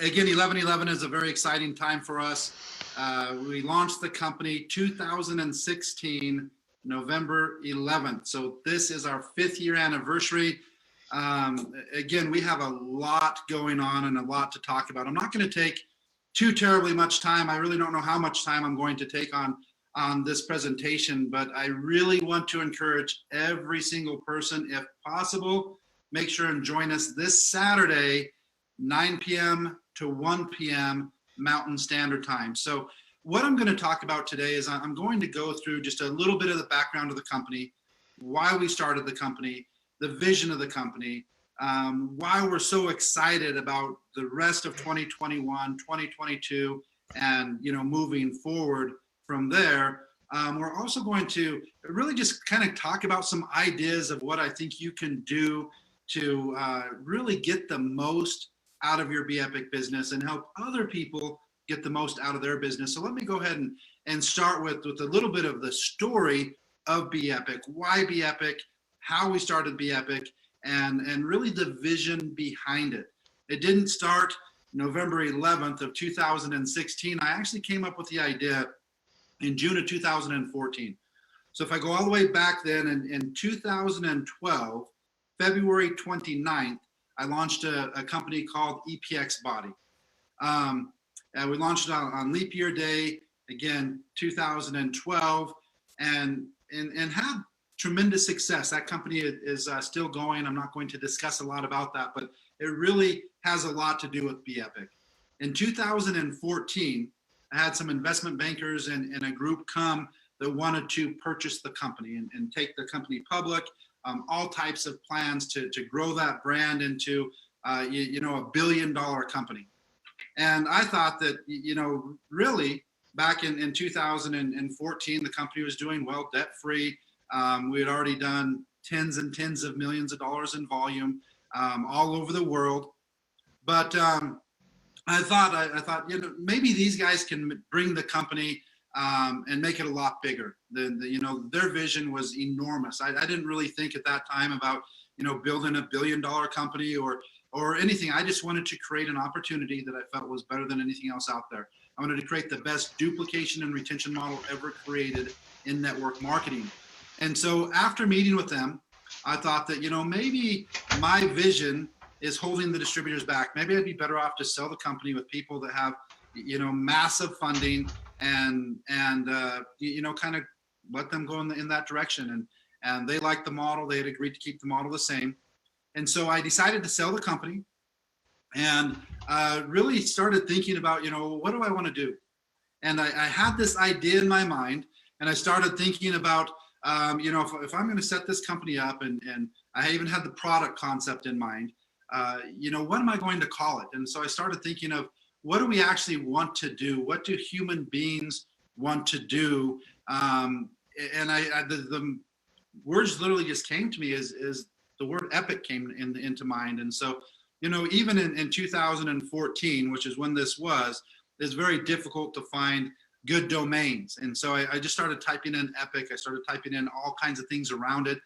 Again, 11/11 is a very exciting time for us. We launched the company 2016, November 11th. So this is our 5th year anniversary. Again, we have a lot going on and a lot to talk about. I'm not going to take too terribly much time. I really don't know how much time I'm going to take on this presentation, but I really want to encourage every single person, if possible, make sure and join us this Saturday, 9 p.m. to 1 p.m. Mountain Standard Time. So what I'm going to talk about today is I'm going to go through just a little bit of the background of the company, why we started the company, the vision of the company, why we're so excited about the rest of 2021, 2022, and moving forward from there. We're also going to really just kind of talk about some ideas of what I think you can do to really get the most out of your BeEpic business and help other people get the most out of their business. So let me go ahead and start with a little bit of the story of BeEpic, why BeEpic, how we started BeEpic, and really the vision behind it. It didn't start November 11th of 2016. I actually came up with the idea in June of 2014. So if I go all the way back then, in 2012, February 29th, I launched a company called EPX Body. And we launched it on leap year day, again, 2012, and had tremendous success. That company is still going. I'm not going to discuss a lot about that, but it really has a lot to do with BeEpic. In 2014, I had some investment bankers and a group come that wanted to purchase the company and take the company public, all types of plans to grow that brand into a $1 billion company. And I thought that, really back in 2014, the company was doing well, debt-free. We had already done tens and tens of millions of dollars in volume all over the world. But I thought, maybe these guys can bring the company and make it a lot bigger. Their vision was enormous. I didn't really think at that time about, building a $1 billion company or anything. I just wanted to create an opportunity that I felt was better than anything else out there. I wanted to create the best duplication and retention model ever created in network marketing. And so after meeting with them, I thought that, maybe my vision is holding the distributors back. Maybe I'd be better off to sell the company with people that have, massive funding and kind of let them go in that direction. And they liked the model. They had agreed to keep the model the same. And so I decided to sell the company and really started thinking about, what do I want to do? And I had this idea in my mind, and I started thinking about, if I'm going to set this company up, and I even had the product concept in mind, what am I going to call it? And so I started thinking of, what do we actually want to do? What do human beings want to do? And the words literally just came to me is the word epic came into mind. And so, even in 2014, which is when this was, it's very difficult to find good domains. And so I just started typing in epic. I started typing in all kinds of things around it.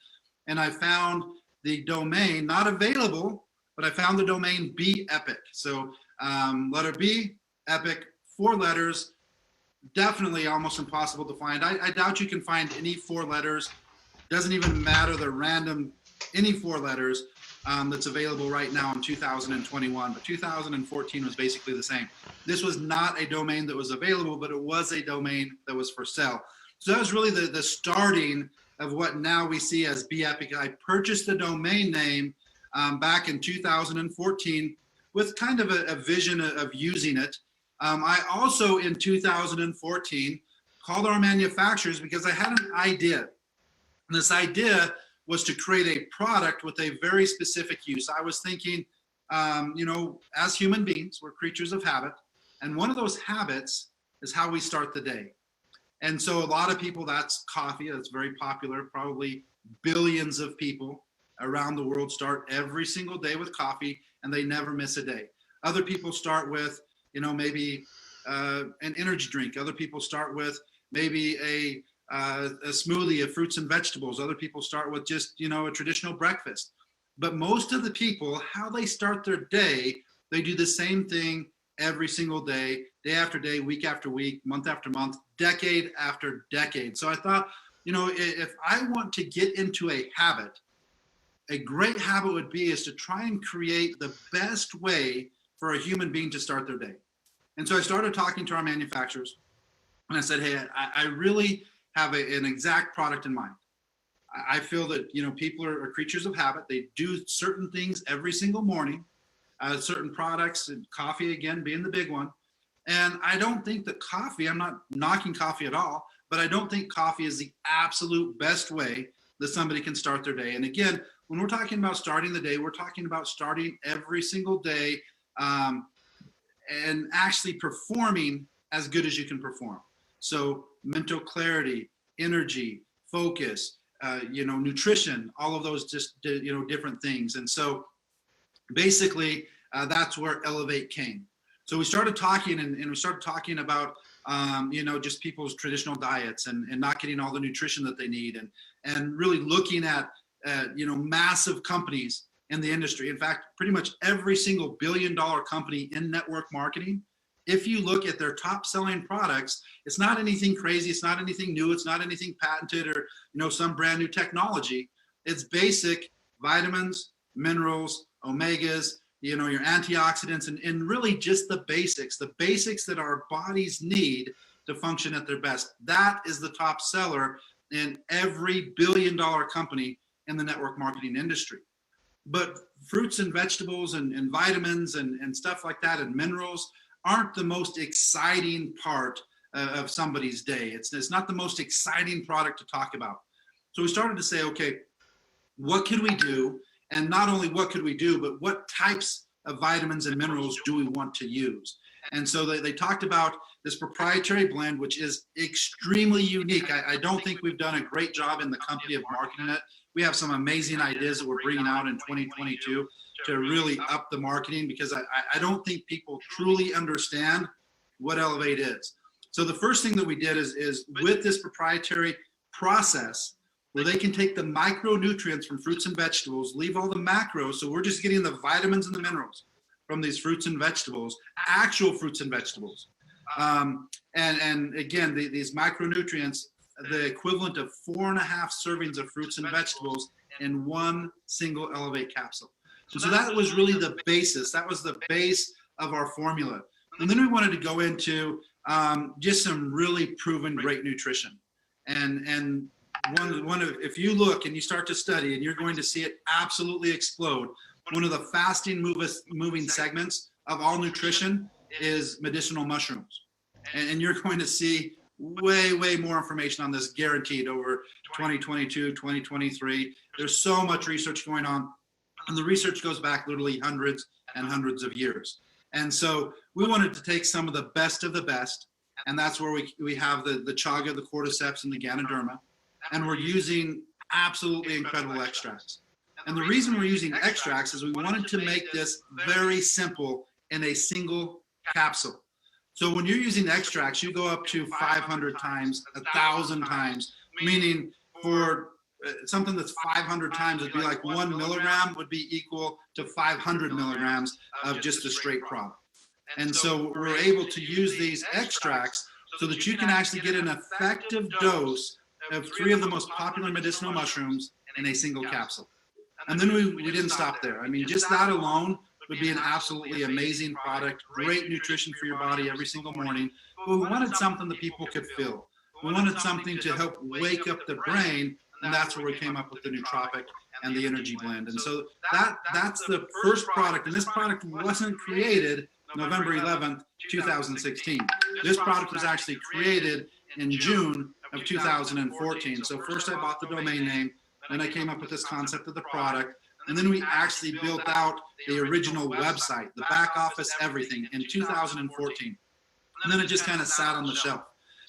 And I found the domain not available, but I found the domain BeEpic. So letter B, epic, 4 letters, definitely almost impossible to find. I doubt you can find any 4 letters. Doesn't even matter the random, any 4 letters that's available right now in 2021, but 2014 was basically the same. This was not a domain that was available, but it was a domain that was for sale. So that was really the starting of what now we see as BeEpic. I purchased the domain name back in 2014 with kind of a vision of using it. I also in 2014 called our manufacturers because I had an idea. And this idea was to create a product with a very specific use. I was thinking, as human beings, we're creatures of habit. And one of those habits is how we start the day. And so a lot of people, that's coffee. That's very popular. Probably billions of people around the world start every single day with coffee, and they never miss a day. Other people start with, maybe an energy drink. Other people start with maybe a smoothie of fruits and vegetables. Other people start with just, a traditional breakfast. But most of the people, how they start their day, they do the same thing every single day, day after day, week after week, month after month, decade after decade. So I thought, you know, if I want to get into a habit, a great habit would be is to try and create the best way for a human being to start their day. And so I started talking to our manufacturers, and I said, hey, I really have an exact product in mind. I feel that, you know, people are creatures of habit. They do certain things every single morning, certain products, and coffee again being the big one. And I don't think that coffee, I'm not knocking coffee at all, but I don't think coffee is the absolute best way that somebody can start their day. And again, when we're talking about starting the day, we're talking about starting every single day and actually performing as good as you can perform. So mental clarity, energy, focus, you know, nutrition, all of those just, you know, different things. And so basically that's where Elevate came. So we started talking and we started talking about, you know, just people's traditional diets and not getting all the nutrition that they need and really looking at, you know, massive companies in the industry. In fact, pretty much every single billion-dollar company in network marketing, if you look at their top selling products, it's not anything crazy. It's not anything new. It's not anything patented or, you know, some brand new technology. It's basic vitamins, minerals, omegas, you know, your antioxidants, and really just the basics that our bodies need to function at their best. That is the top seller in every billion-dollar company in the network marketing industry. But fruits and vegetables and vitamins and stuff like that and minerals aren't the most exciting part of somebody's day. It's not the most exciting product to talk about. So we started to say, okay, what can we do? And not only what could we do, but what types of vitamins and minerals do we want to use? And so they talked about this proprietary blend, which is extremely unique. I don't think we've done a great job in the company of marketing it. We have some amazing ideas that we're bringing out in 2022 to really up the marketing, because I don't think people truly understand what Elevate is. So the first thing that we did is with this proprietary process where they can take the micronutrients from fruits and vegetables, leave all the macros, so we're just getting the vitamins and the minerals from these fruits and vegetables, actual fruits and vegetables. And again, these micronutrients, the equivalent of 4.5 servings of fruits and vegetables in one single Elevate capsule. And so that was really the basis. That was the base of our formula. And then we wanted to go into just some really proven great nutrition. And one of, if you look and you start to study, and you're going to see it absolutely explode, one of the fastest moving segments of all nutrition is medicinal mushrooms. And you're going to see way more information on this guaranteed over 2022, 2023. There's so much research going on, and the research goes back literally hundreds and hundreds of years. And so we wanted to take some of the best, and that's where we have the chaga, the cordyceps, and the ganoderma, and we're using absolutely incredible extracts. And the reason we're using extracts is we wanted to make this very simple in a single capsule. So when you're using extracts, you go up to 500 times, 1,000 times, meaning for something that's 500 times, it'd be like 1 milligram would be equal to 500 milligrams of just a straight product. And so we're able to use these extracts so that you can actually get an effective dose of 3 of the most popular medicinal mushrooms in a single capsule. And then we didn't stop there. I mean, just that alone would be an absolutely amazing product, great nutrition for your body every single morning. But we wanted something that people could feel. We wanted something to help wake up the brain, and that's where we came up with the nootropic and the energy blend. And so that's the first product, and this product wasn't created November 11th, 2016. This product was actually created in June of 2014. So first I bought the domain name, then I came up with this concept of the product, and then we actually built out the original website, the back office, everything in 2014. And then it just kind of sat on the shelf.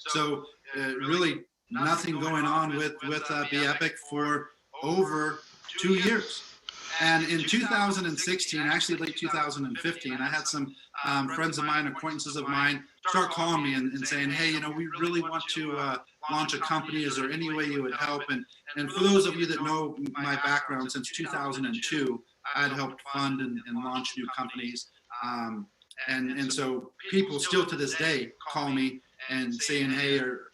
So really nothing going on with Biepik for over 2 years. And in 2016, actually late 2015, I had some friends of mine, acquaintances of mine, start calling me and saying, hey, you know, we really want to launch a company. Is there any way you would help? And for those of you that know my background, since 2002, I'd helped fund and launch new companies. And so people still to this day call me and saying, hey, or,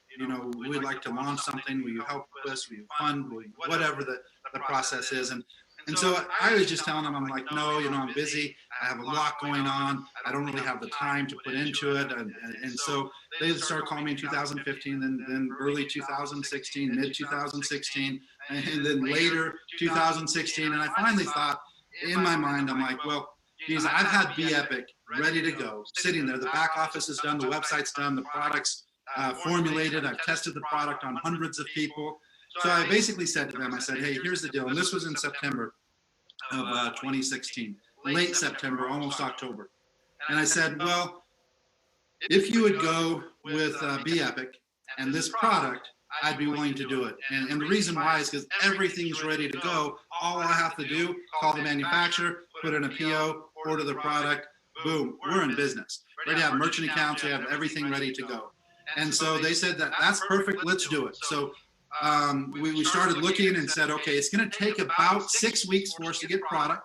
we'd like to launch something. Will you help us? Will you fund? Will you, whatever the process is. And so I was just telling them, I'm like, no, I'm busy. I have a lot going on. I don't really have the time to put into it. And so they started calling me in 2015, then early 2016, mid 2016, and then later 2016. And I finally thought in my mind, I'm like, well, geez, I've had BeEpic ready to go, sitting there. The back office is done, the website's done, the product's formulated. I've tested the product on hundreds of people. So I basically said to them, I said, hey, here's the deal. And this was in September of 2016, late September, almost October. And I said, well, if you would go with BeEpic and this product, I'd be willing to do it. And the reason why is because everything's ready to go. All I have to do, call the manufacturer, put in a PO, order the product, boom, we're in business. Ready to have merchant accounts, we have everything ready to go. And so they said that's perfect, let's do it. So we started looking and said, okay, it's going to take about 6 weeks for us to get product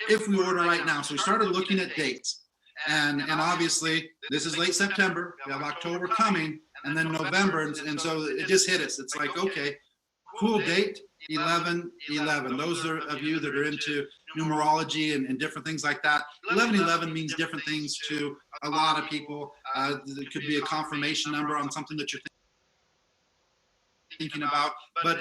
if we order right now. So we started looking at dates. And obviously, this is late September. We have October coming, and then November. And so it just hit us. It's like, okay, cool date, 11/11. Those of you that are into numerology and different things like that, 11/11 means different things to a lot of people. It could be a confirmation number on something that you're thinking about, but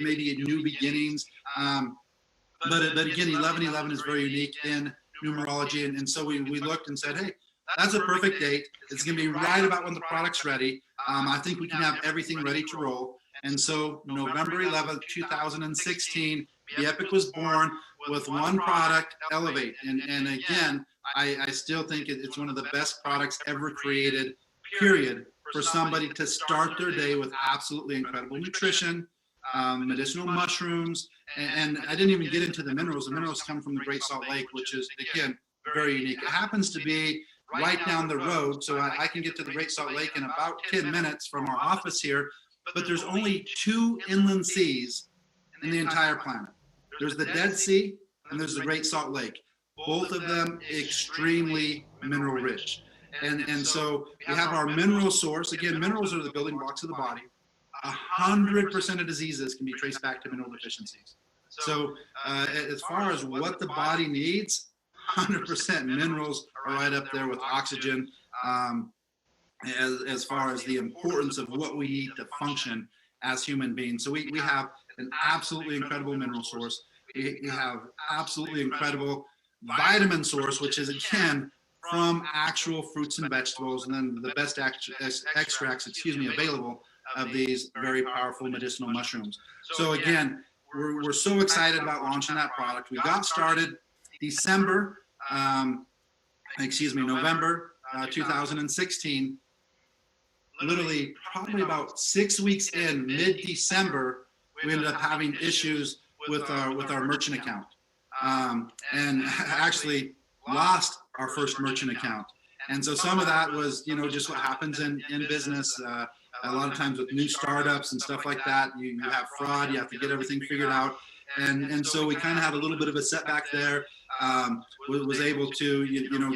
maybe new beginnings. But again, 11/11 is very unique in numerology, and so we looked and said, hey, that's a perfect date. It's going to be right about when the product's ready. I think we can have everything ready to roll. And so November 11th, 2016, BeEpic was born with one product, Elevate. And again, I still think it's one of the best products ever created, period, for somebody to start their day with absolutely incredible nutrition, medicinal mushrooms, and I didn't even get into the minerals. The minerals come from the Great Salt Lake, which is, again, very unique. It happens to be right down the road, so I can get to the Great Salt Lake in about 10 minutes from our office here, but there's only 2 inland seas in the entire planet. There's the Dead Sea, and there's the Great Salt Lake. Both of them extremely mineral rich. And so we have our mineral source. Again, minerals are the building blocks of the body. 100% of diseases can be traced back to mineral deficiencies. So as far as what the body needs, 100% minerals are right up there with oxygen as far as the importance of what we eat to function as human beings. So we have an absolutely incredible mineral source. We have absolutely incredible vitamin source, which is, again, from actual fruits and vegetables, and then the best extracts, available of these very powerful medicinal mushrooms. So again, we're so excited about launching that product. We got started November 2016. Literally, probably about 6 weeks in, mid-December, we ended up having issues with our merchant account, and actually lost our first merchant account. And so some of that was, just what happens in business. A lot of times with new startups and stuff like that, you have fraud, you have to get everything figured out. And so we kind of had a little bit of a setback there. Was able to,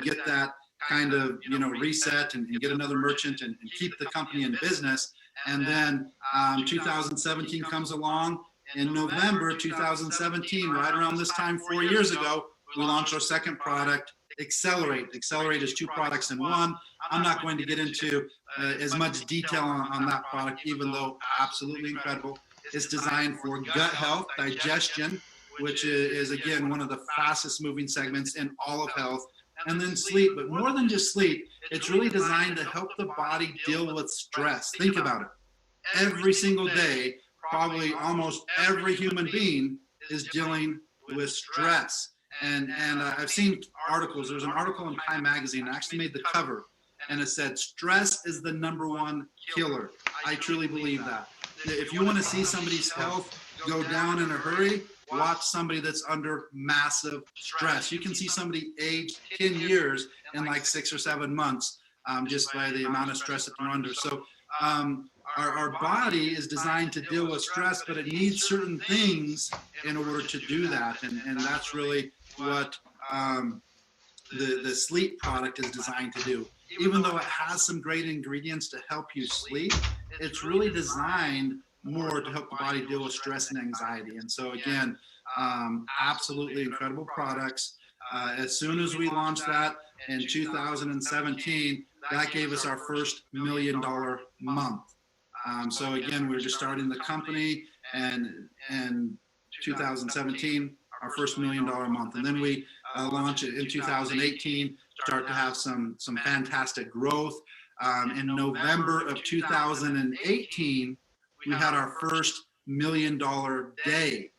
get that kind of, reset and get another merchant and keep the company in business. And then 2017 comes along. In November 2017, right around this time 4 years ago, we launched our second product, Accelerate. Accelerate is 2 products in one. I'm not going to get into as much detail on that product, even though absolutely incredible. It's designed for gut health, digestion, which is again, one of the fastest moving segments in all of health, and then sleep. But more than just sleep, it's really designed to help the body deal with stress. Think about it. Every single day, probably almost every human being is dealing with stress. And I've seen articles. There's an article in Time magazine that actually made the cover, and it said, stress is the #1 killer. I truly believe that. If you want to see somebody's health go down in a hurry, watch somebody that's under massive stress. You can see somebody age 10 years in like 6 or 7 months just by the amount of stress that they're under. So our body is designed to deal with stress, but it needs certain things in order to do that. And that's really what the sleep product is designed to do. Even though it has some great ingredients to help you sleep, it's really designed more to help the body deal with stress and anxiety. And so again, absolutely incredible products. As soon as we launched that in 2017, that gave us our first $1 million month. So again, we were just starting the company, and in 2017, our first $1 million month. And then we launched it in 2018, start to have some fantastic growth. In November of 2018, we had our first $1 million day.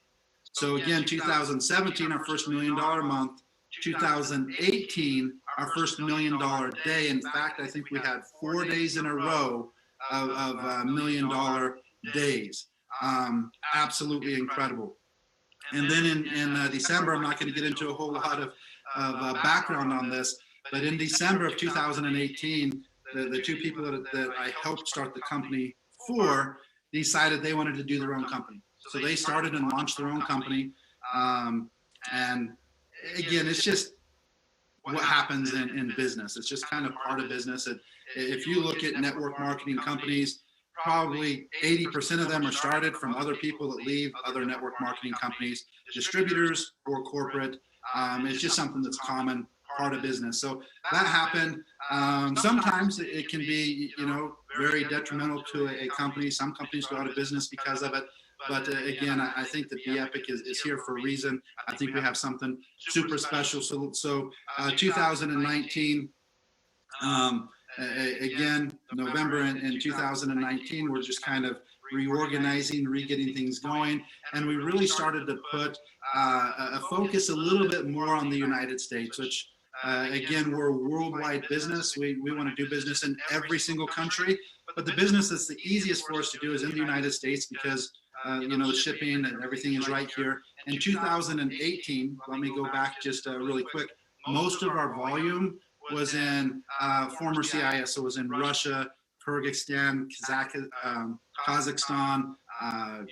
So again, 2017, our first $1 million month. 2018, our first $1 million day. In fact, I think we had 4 days in a row of $1 million days. Absolutely incredible. And then in December, I'm not going to get into a whole lot of background on this, but in December of 2018, the two people that I helped start the company for decided they wanted to do their own company. So they started and launched their own company. And again, it's just what happens in business. It's just kind of part of business. If you look at network marketing companies, probably 80% of them are started from other people that leave other network marketing companies, distributors or corporate. It's just something that's common, part of business. So that happened. Sometimes it can be, very detrimental to a company. Some companies go out of business because of it. But again, I think that BeEpic is here for a reason. I think we have something super special. So 2019, again, November in 2019, we're just kind of reorganizing, getting things going. And we really started to put a focus a little bit more on the United States, which again, we're a worldwide business. We want to do business in every single country. But the business that's the easiest for us to do is in the United States because the shipping and everything is right here. In 2018, let me go back just really quick. Most of our volume was in former CIS, so it was in Russia, Kyrgyzstan, Kazakhstan,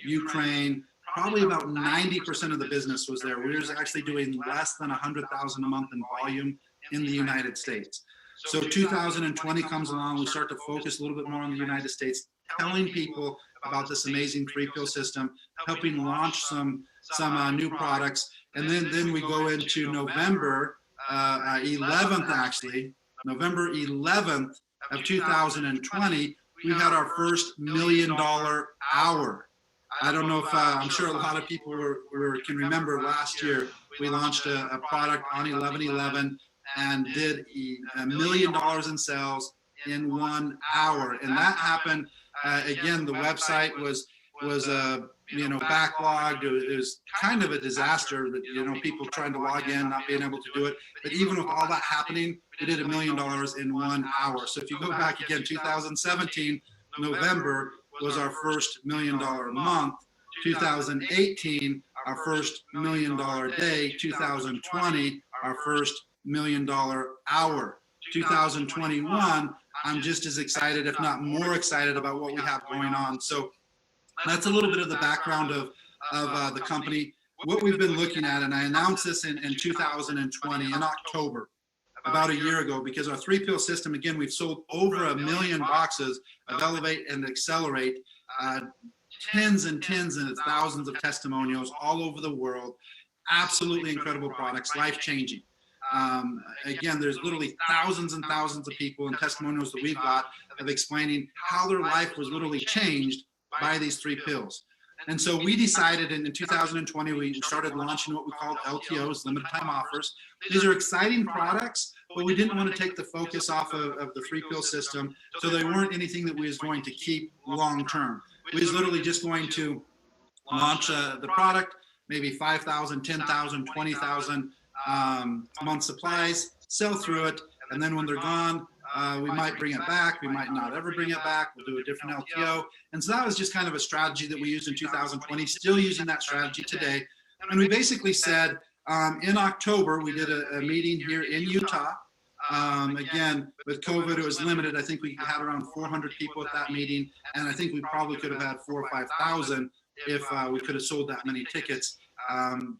Ukraine. Probably about 90% of the business was there. We were actually doing less than 100,000 a month in volume in the United States. So 2020 comes along, we start to focus a little bit more on the United States, telling people about this amazing 3-pill system, helping launch some new products. And then we go into November 11th, actually, November 11th of 2020, we had our first $1 million hour. I don't know if, I'm sure a lot of people can remember last year, we launched a product on 11/11 and did $1 million in sales in 1 hour. And that happened, again, the website was backlogged. It was kind of a disaster that, people trying to log in, not being able to do it. But even with all that happening, we did $1 million in 1 hour. So if you go back again, 2017, November was our first $1 million month. 2018, our first $1 million day. 2020, our first $1 million hour. 2021, I'm just as excited, if not more excited, about what we have going on. So that's a little bit of the background of the company, what we've been looking at. And I announced this in 2020, in October, about a year ago, because our 3-pill system, again, we've sold over 1 million boxes of Elevate and Accelerate, tens and tens and thousands of testimonials all over the world. Absolutely incredible products, life-changing. Again, there's literally thousands and thousands of people and testimonials that we've got of explaining how their life was literally changed by these 3 pills. And so we decided in 2020, we started launching what we called LTOs, limited time offers. These are exciting products, but we didn't want to take the focus off of the 3-pill system. So they weren't anything that we was going to keep long term. We was literally just going to launch the product, maybe 5,000, 10,000, 20,000 month supplies, sell through it. And then when they're gone, we might bring it back. We might not ever bring it back. We'll do a different LTO. And so that was just kind of a strategy that we used in 2020, still using that strategy today. And we basically said, in October, we did a meeting here in Utah. Again, with COVID, it was limited. I think we had around 400 people at that meeting. And I think we probably could have had 4,000 or 5,000 if we could have sold that many tickets.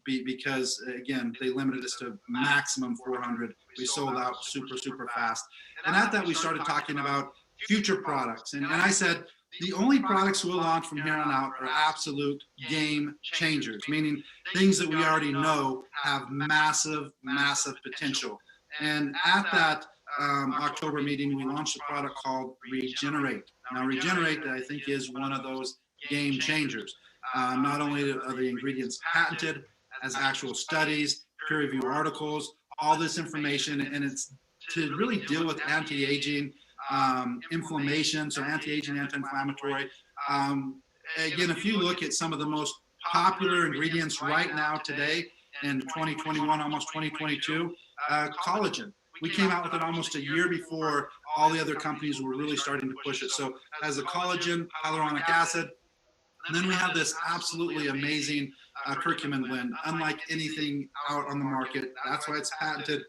Because again, they limited us to maximum 400. we sold out super fast. And at that, we started talking about future products. And I said, the only products we'll launch from here on out are absolute game changers, meaning things that we already know have massive potential. And at that October meeting, we launched a product called Regenerate. Now, Regenerate, I think, is one of those game changers. Not only are the ingredients patented, as actual studies, peer-reviewed articles, all this information, and it's to really deal with anti-aging, inflammation, so anti-aging, anti-inflammatory. Again, if you look at some of the most popular ingredients right now today in 2021, almost 2022, collagen. We came out with it almost a year before all the other companies were really starting to push it. So as a collagen, hyaluronic acid, and then we have this absolutely amazing curcumin blend, unlike anything out on the market. That's why it's patented,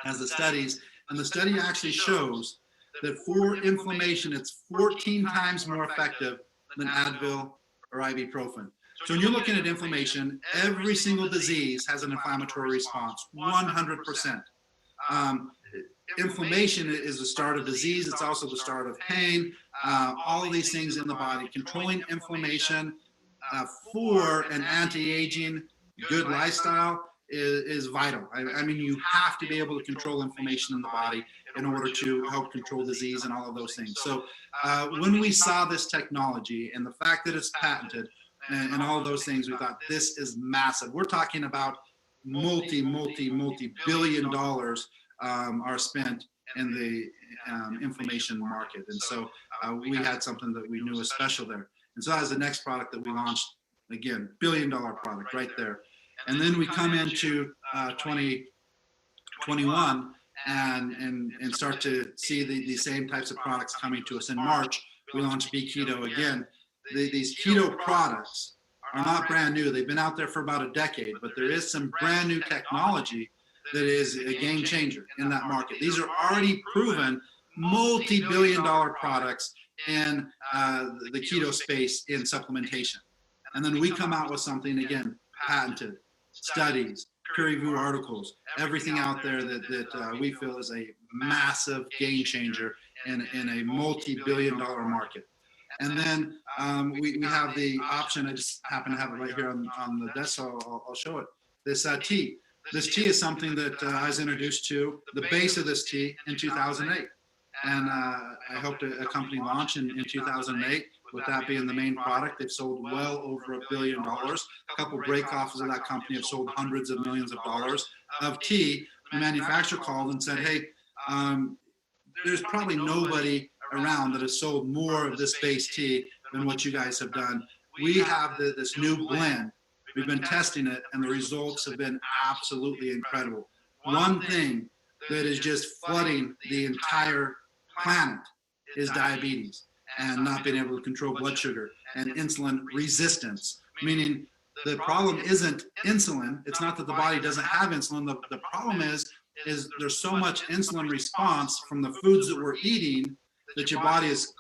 as the studies. And the study actually shows that for inflammation, it's 14 times more effective than Advil or ibuprofen. So when you're looking at inflammation, every single disease has an inflammatory response, 100%. Inflammation is the start of disease. It's also the start of pain. All of these things in the body. Controlling inflammation for an anti-aging good lifestyle is vital. I mean, you have to be able to control inflammation in the body in order to help control disease and all of those things. So when we saw this technology and the fact that it's patented and all of those things, we thought this is massive. We're talking about multi-billion dollars are spent in the inflammation market. And so we had something that we knew was special there. And so that was the next product that we launched. Again, billion-dollar product right there. And then we come into 2021 and start to see the same types of products coming to us. In March, we launched Be Keto again. These keto products are not brand new. They've been out there for about a decade, but there is some brand new technology that is a game changer in that market. These are already proven multi-billion-dollar products in the keto space in supplementation. And then we come out with something, again, patented, studies, peer-reviewed articles, everything out there that we feel is a massive game changer in a multi-billion-dollar market. And then we have the option. I just happen to have it right here on the desk, so I'll show it. This tea. This tea is something that I was introduced to, the base of this tea, in 2008. And I helped a company launch in 2008, with that being the main product. They've sold well over $1 billion. A couple breakoffs of that company have sold hundreds of millions of dollars of tea. The manufacturer called and said, hey, there's probably nobody around that has sold more of this base tea than what you guys have done. We have this new blend. We've been testing it, and the results have been absolutely incredible. One thing that is just flooding the entire planet is diabetes and not being able to control blood sugar and insulin resistance, meaning the problem isn't insulin. It's not that the body doesn't have insulin. The problem is there's so much insulin response from the foods that we're eating that your body is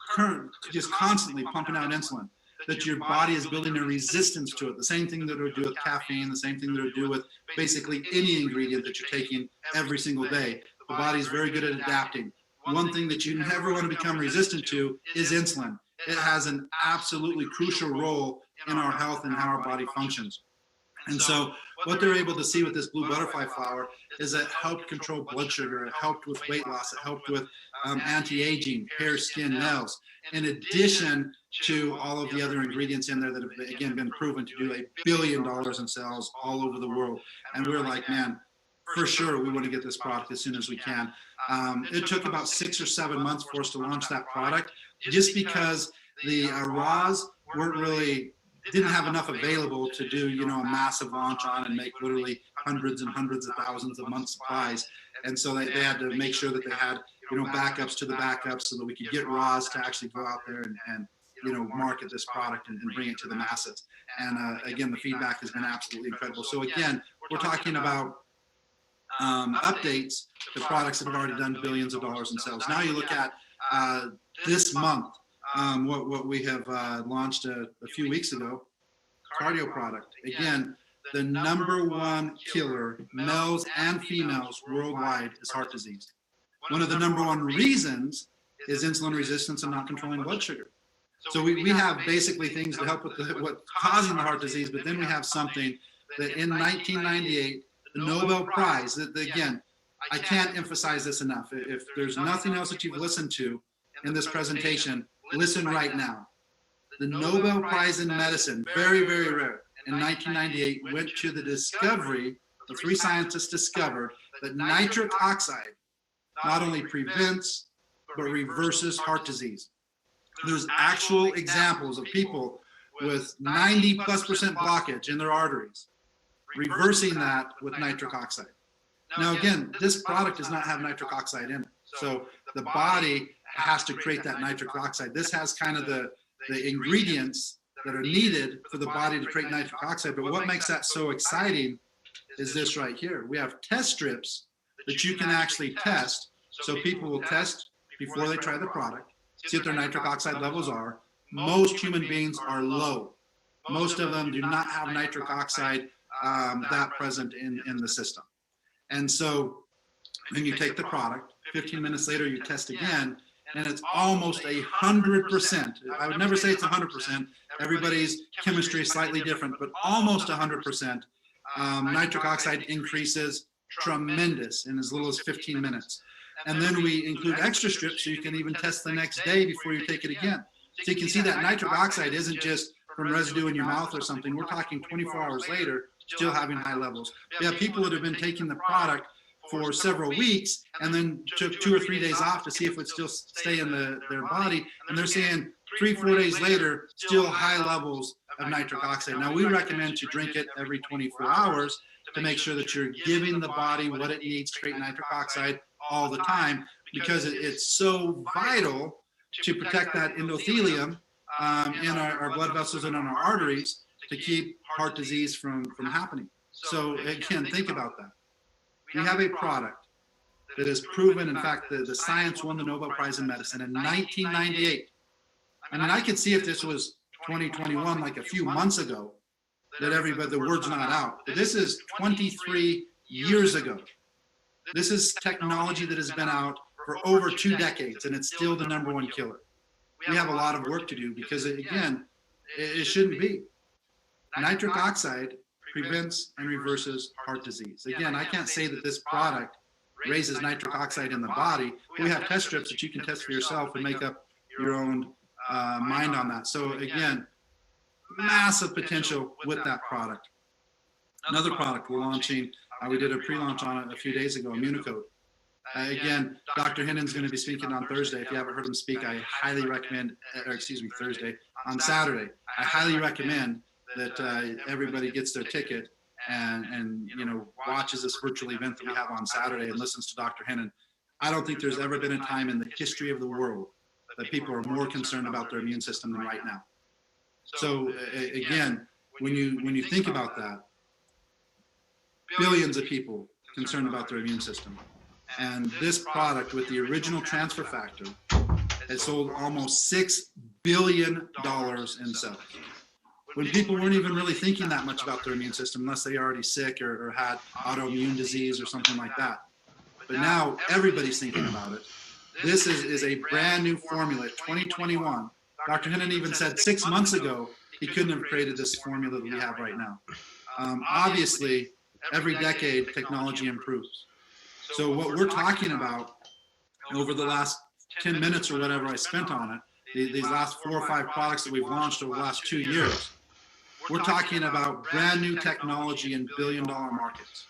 just constantly pumping out insulin, that your body is building a resistance to it. The same thing that it would do with caffeine, the same thing that it would do with basically any ingredient that you're taking every single day. The body is very good at adapting. One thing that you never want to become resistant to is insulin. It has an absolutely crucial role in our health and how our body functions. And so what they're able to see with this blue butterfly flower is that it helped control blood sugar, it helped with weight loss, it helped with anti-aging, hair, skin, nails, in addition to all of the other ingredients in there that have, again, been proven to do $1 billion in sales all over the world. And we're like, man, for sure, we want to get this product as soon as we can. It took about 6 or 7 months for us to launch that product, just because the raws didn't have enough available to do, a massive launch on and make literally hundreds and hundreds of thousands of month supplies. And so they had to make sure that they had, backups to the backups so that we could get raws to actually go out there and market this product and bring it to the masses. And again, the feedback has been absolutely incredible. So again, we're talking about updates to products that have already done billions of dollars in sales. Now you look at this month, what we have launched a few weeks ago, cardio product. Again, the #1 killer, males and females worldwide, is heart disease. One of the #1 reasons is insulin resistance and not controlling blood sugar. So we have basically things to help with what's causing the heart disease, but then we have something that in 1998, the Nobel Prize, that again, I can't emphasize this enough. If there's nothing else that you've listened to in this presentation, listen right now. The Nobel Prize in Medicine, very, very rare, in 1998 went to the discovery, the 3 scientists discovered that nitric oxide not only prevents, but reverses heart disease. There's actual examples of people with 90+% blockage in their arteries, reversing that with nitric oxide. Now again, this product does not have nitric oxide in it. So the body has to create that nitric oxide. This has kind of the ingredients that are needed for the body to create nitric oxide. But what makes that so exciting is this right here. We have test strips that you can actually test. So people will test before they try the product, see what their nitric oxide levels are. Most human beings are low. Most of them do not have nitric oxide that present in the system. And so then you take the product, 15 minutes later you test again, and it's almost 100%. I would never say it's 100%. Everybody's chemistry is slightly different, but almost 100%. Nitric oxide increases tremendous in as little as 15 minutes. And then we include extra strips so you can even test the next day before you take it again. So you can see that nitric oxide isn't just from residue in your mouth or something. We're talking 24 hours later, still having high levels. We have people that have been taking the product for several weeks and then took 2 or 3 days off to see if it would still stay in their body. And they're saying 3-4 days later, still high levels of nitric oxide. Now we recommend to drink it every 24 hours to make sure that you're giving the body what it needs to create nitric oxide all the time, because it's so vital to protect that endothelium in our blood vessels and in our arteries to keep heart disease from happening. So again, think about that. We have a product that is proven. In fact, the science won the Nobel Prize in Medicine in 1998. I mean, I could see if this was 2021, like a few months ago, that everybody, the word's not out. But this is 23 years ago. This is technology that has been out for over 2 decades, and it's still the #1 killer. We have a lot of work to do because, again, it shouldn't be. Nitric oxide prevents and reverses heart disease. Again, I can't say that this product raises nitric oxide in the body. We have test strips that you can test for yourself and make up your own mind on that. So again, massive potential with that product. Another product we're launching, we did a pre-launch on it a few days ago, Immunicode. Again, Dr. Hennon's going to be speaking on Thursday. If you haven't heard him speak, I highly recommend, Thursday, on Saturday, I highly recommend that everybody gets their ticket and watches this virtual event that we have on Saturday and listens to Dr. Hennon. I don't think there's ever been a time in the history of the world that people are more concerned about their immune system than right now. So again, when you think about that, billions of people concerned about their immune system. And this product with the original transfer factor has sold almost $6 billion in sales. When people weren't even really thinking that much about their immune system unless they already sick or had autoimmune disease or something like that. But now everybody's thinking about it. This is a brand new formula, 2021. Dr. Hennon even said 6 months ago he couldn't have created this formula that we have right now. Obviously, every decade technology improves. So what we're talking about over the last 10 minutes or whatever I spent on it, these last 4 or 5 products that we've launched over the last 2 years, we're talking about brand new technology in billion-dollar markets.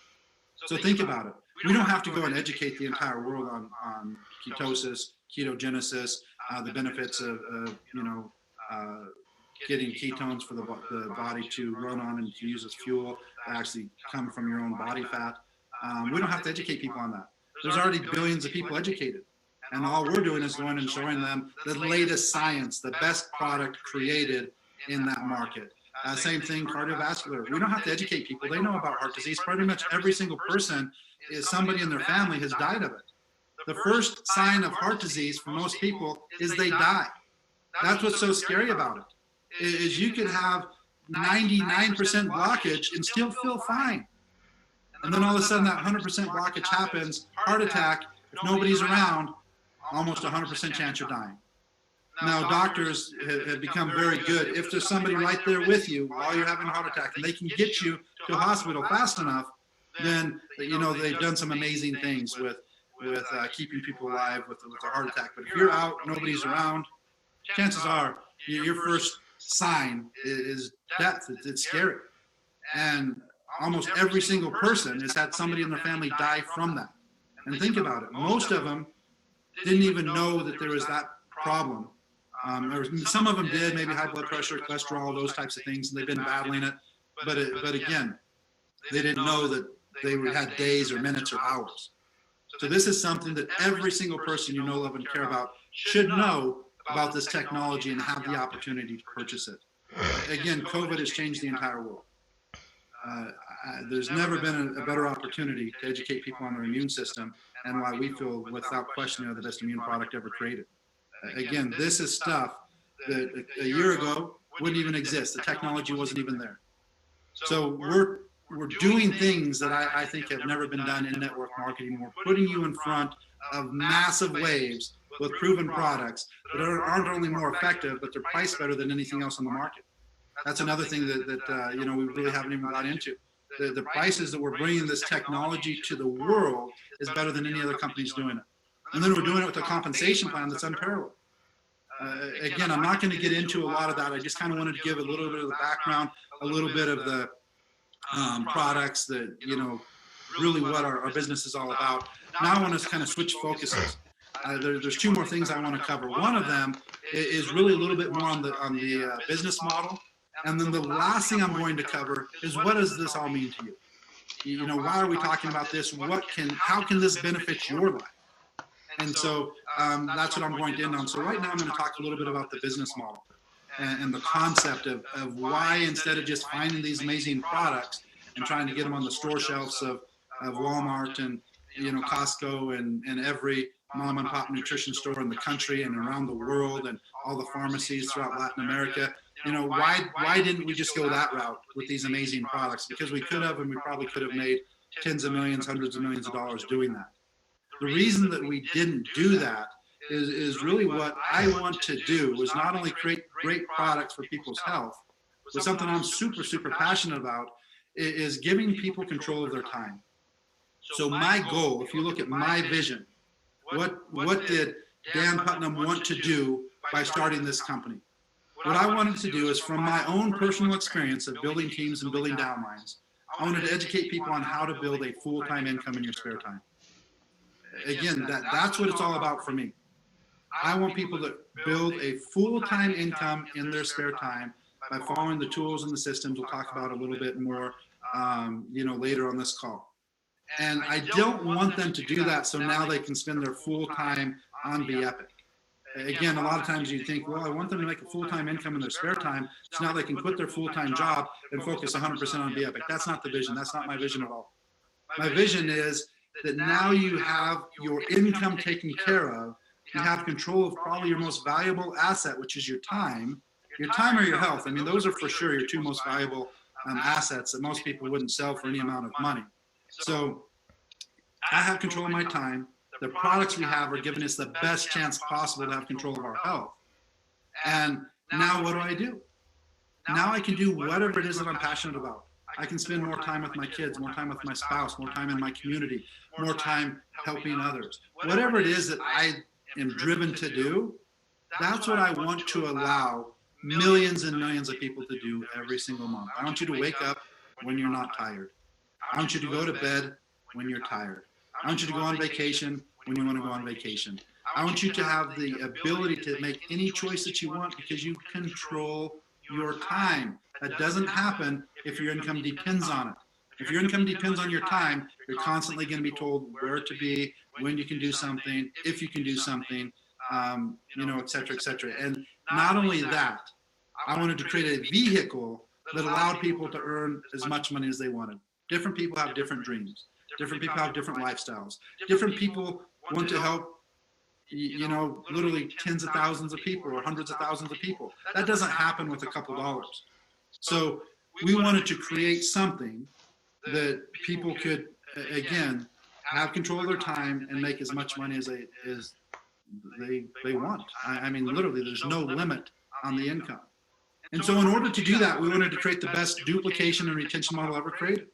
So think about it. We don't have to go and educate the entire world on ketosis, ketogenesis, the benefits of getting ketones for the body to run on and to use as fuel, that actually come from your own body fat. We don't have to educate people on that. There's already billions of people educated. And all we're doing is going and showing them the latest science, the best product created in that market. Same thing, cardiovascular. We don't have to educate people. They know about heart disease. Pretty much every single person, is somebody in their family has died of it. The first sign of heart disease for most people is they die. That's what's so scary about it, is you could have 99% blockage and still feel fine. And then all of a sudden that 100% blockage happens, heart attack, if nobody's around, almost 100% chance you're dying. Now, doctors have become very good. If there's somebody right there with you while you're having a heart attack and they can get you to a hospital fast enough, then, you know, they've done some amazing things with keeping people alive with a heart attack. But if you're out, nobody's around, chances are your first sign is death. It's scary. And almost every single person has had somebody in their family die from that. And think about it. Most of them didn't even know that there was that problem. Some of them did, maybe high blood pressure, cholesterol, those types of things, and they've been battling it. But again, they didn't know that they had days or minutes or hours. So this is something that every single person you know, love, and care about should know about this technology and have the opportunity to purchase it. Again, COVID has changed the entire world. There's never been a better opportunity to educate people on their immune system and why we feel, without question, the best immune product ever created. Again, this is stuff that a year ago wouldn't even exist. The technology wasn't even there. So we're doing things that I think have never been done in network marketing. We're putting you in front of massive waves with proven products that aren't only more effective, but they're priced better than anything else on the market. That's another thing that you know, we really haven't even got into. The prices that we're bringing this technology to the world is better than any other company's doing it. And then we're doing it with a compensation plan that's unparalleled. Again, I'm not going to get into a lot of that. I just kind of wanted to give a little bit of the background, a little bit of the products that, you know, really what our business is all about. Now I want to kind of switch focuses. There's two more things I want to cover. One of them is really a little bit more on the business model. And then the last thing I'm going to cover is, what does this all mean to you? You know, why are we talking about this? How can this benefit your life? And so that's what I'm going to end on. So right now I'm going to talk a little bit about the business model and the concept of why, instead of just finding these amazing products and trying to get them on the store shelves of Walmart and, you know, Costco and every mom and pop nutrition store in the country and around the world and all the pharmacies throughout Latin America, you know, why didn't we just go that route with these amazing products? Because we could have, and we probably could have made tens of millions, hundreds of millions of dollars doing that. The reason that we didn't do that is really what I want to do, was not only create great products for people's health, but something I'm super, super passionate about is giving people control of their time. So my goal, if you look at my vision, what did Dan Putnam want to do by starting this company? What I wanted to do is, from my own personal experience of building teams and building downlines, I wanted to educate people on how to build a full-time income in your spare time. Again, that's what it's all about for me. I want people to build a full-time income in their spare time by following the tools and the systems we'll talk about a little bit more, you know, later on this call. And I don't want them to do that so now they can spend their full time on Biepik. Again, a lot of times you think, well, I want them to make a full-time income in their spare time so now they can quit their full-time job and focus 100% on Biepik. That's not the vision. That's not my vision at all. My vision is that now you have your income taken care of. You have control of probably your most valuable asset, which is your time or your health. I mean, those are for sure your two most valuable assets that most people wouldn't sell for any amount of money. So I have control of my time. The products we have are giving us the best chance possible to have control of our health. And now what do? Now I can do whatever it is that I'm passionate about. I can spend more time with my kids, more time with my spouse, more time in my community, more time helping others. Whatever it is that I am driven to do, that's what I want to allow millions and millions of people to do every single month. I want you to wake up when you're not tired. I want you to go to bed when you're tired. I want you to go on vacation when you want to go on vacation. I want you to have the ability to make any choice that you want because you control your time. That doesn't happen if your income depends on it. If your income depends on your time, you're constantly going to be told where to be, when you can do something, if you can do something, you know, et cetera, et cetera. And not only that, I wanted to create a vehicle that allowed people to earn as much money as they wanted. Different people have different dreams. Different people have different lifestyles. Different people want to help, you know, literally tens of thousands of people or hundreds of thousands of people. That doesn't happen with a couple dollars. So we wanted to create something that people could, again, have control of their time and make as much money as they want. I mean, literally, there's no limit on the income. And so in order to do that, we wanted to create the best duplication and retention model ever created.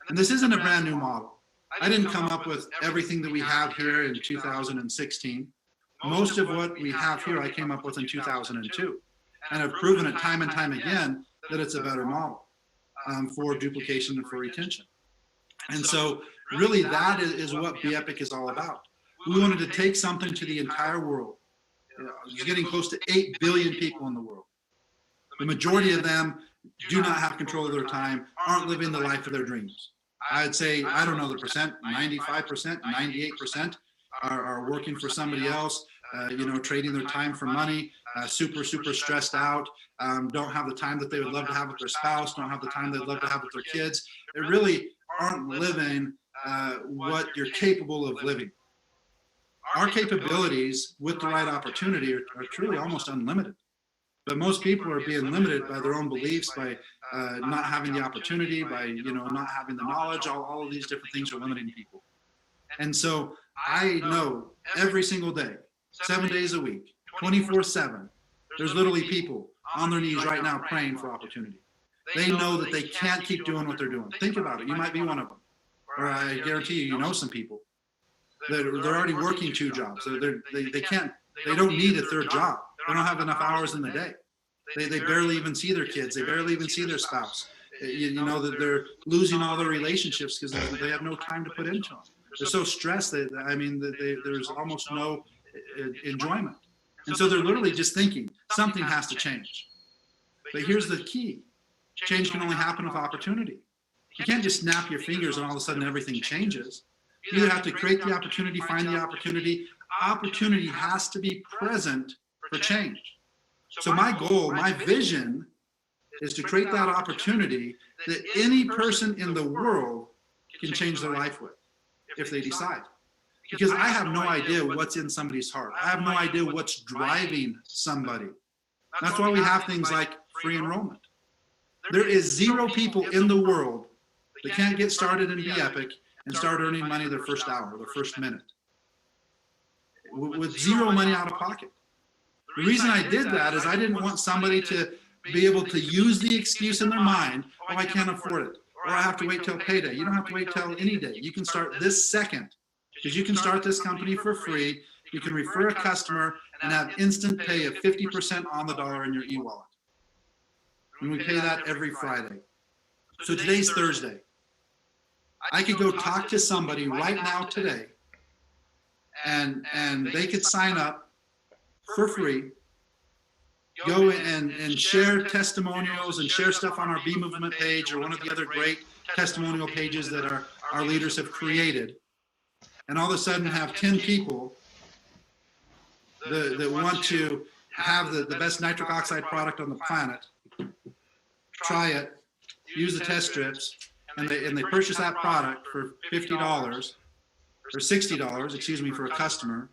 And this isn't a brand new model. I didn't come up with everything that we have here in 2016. Most of what we have here I came up with in 2002. And I've proven it time and time again that it's a better model for duplication and for retention. And so really that is what BeEpic is all about. We wanted to take something to the entire world. It's getting close to 8 billion people in the world. The majority of them do not have control of their time, aren't living the life of their dreams. I'd say, I don't know the percent, 95%, 98% are working for somebody else, trading their time for money, super stressed out, don't have the time that they would love to have with their spouse, don't have the time they'd love to have with their kids. They really aren't living what you're capable of living. Our capabilities with the right opportunity are truly almost unlimited. But most people are being limited by their own beliefs, by not having the opportunity, by not having the knowledge. All of these different things are limiting people. And so I know every single day, 7 days a week, 24/7, there's literally people on their knees right now praying for opportunity. They know that they can't keep doing what they're doing. Think about it. You might be one of them. Or I guarantee you know some people that they're already working 2 jobs. They don't need a 3rd job. They don't have enough hours in the day. They barely even see their kids. They barely even see their spouse. You know that they're losing all their relationships because they have no time to put into them. They're so stressed that there's almost no enjoyment. And so they're literally just thinking something has to change. But here's the key. Change can only happen with opportunity. You can't just snap your fingers and all of a sudden everything changes. You either have to create the opportunity, find the opportunity. Opportunity has to be present for change. So my goal, my vision is to create that opportunity that any person in the world can change their life with if they decide. Because I have no idea what's in somebody's heart. I have no idea what's driving somebody. That's why we have things like free enrollment. There is 0 people in the world that can't get started in BeEpic and start earning money their first hour, their first minute, with 0 money out of pocket. The reason I did that is I didn't want somebody to be able to use the excuse in their mind, oh, I can't afford it, or I have to wait till payday. You don't have to wait till any day. You can start this second, because you can start this company for free. You can refer a customer and have instant pay of 50% on the dollar in your e-wallet. And we pay that every Friday. So today's Thursday. I could go talk to somebody right now today, and they could sign up for free, go and share testimonials and share stuff on our B Movement page or one of the other great testimonial pages that our leaders have created, and all of a sudden have 10 people that want to have the best nitric oxide product on the planet, try it, use the test strips, and they purchase that product for $50 or $60, excuse me, for a customer.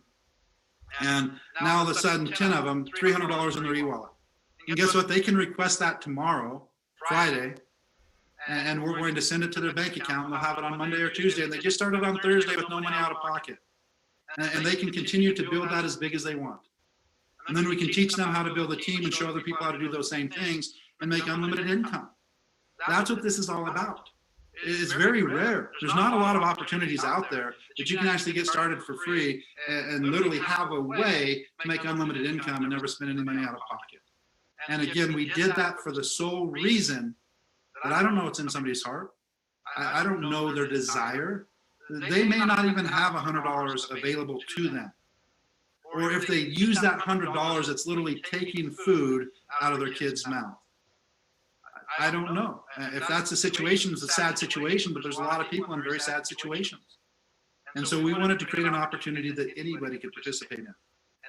And now all of a sudden, 10 of them, $300 in their e-wallet. And guess what? They can request that tomorrow, Friday, and we're going to send it to their bank account, and they'll have it on Monday or Tuesday. And they just started on Thursday with no money out of pocket. And they can continue to build that as big as they want. And then we can teach them how to build a team and show other people how to do those same things and make unlimited income. That's what this is all about. It's very rare. There's not a lot of opportunities out there that you can actually get started for free and literally have a way to make unlimited income and never spend any money out of pocket. And again, we did that for the sole reason that I don't know what's in somebody's heart. I don't know their desire. They may not even have $100 available to them. Or if they use that $100, it's literally taking food out of their kid's mouth. I don't know. If that's the situation, it's a sad situation, but there's a lot of people in very sad situations. And so we wanted to create an opportunity that anybody could participate in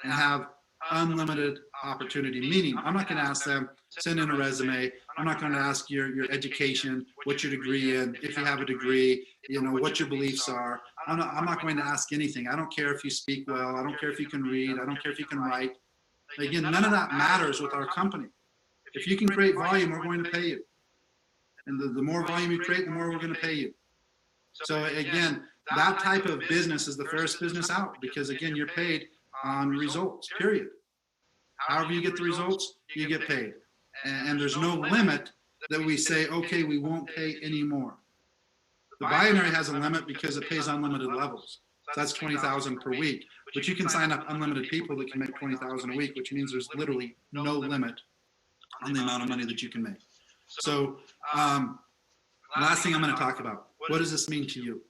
and have unlimited opportunity, meaning I'm not going to ask them, send in a resume. I'm not going to ask your education, what's your degree in, if you have a degree, what your beliefs are. I'm not going to ask anything. I don't care if you speak well. I don't care if you can read. I don't care if you can write. Again, none of that matters with our company. If you can create volume, we're going to pay you. And the more volume you create, the more we're going to pay you. So again, that type of business is the fairest business out, because again, you're paid on results, period. However you get the results, you get paid. And there's no limit that we say, okay, we won't pay anymore. The binary has a limit because it pays unlimited levels. So that's 20,000 per week. But you can sign up unlimited people that can make 20,000 a week, which means there's literally no limit on the amount of money that you can make. So last thing I'm going to talk about, what does this mean to you?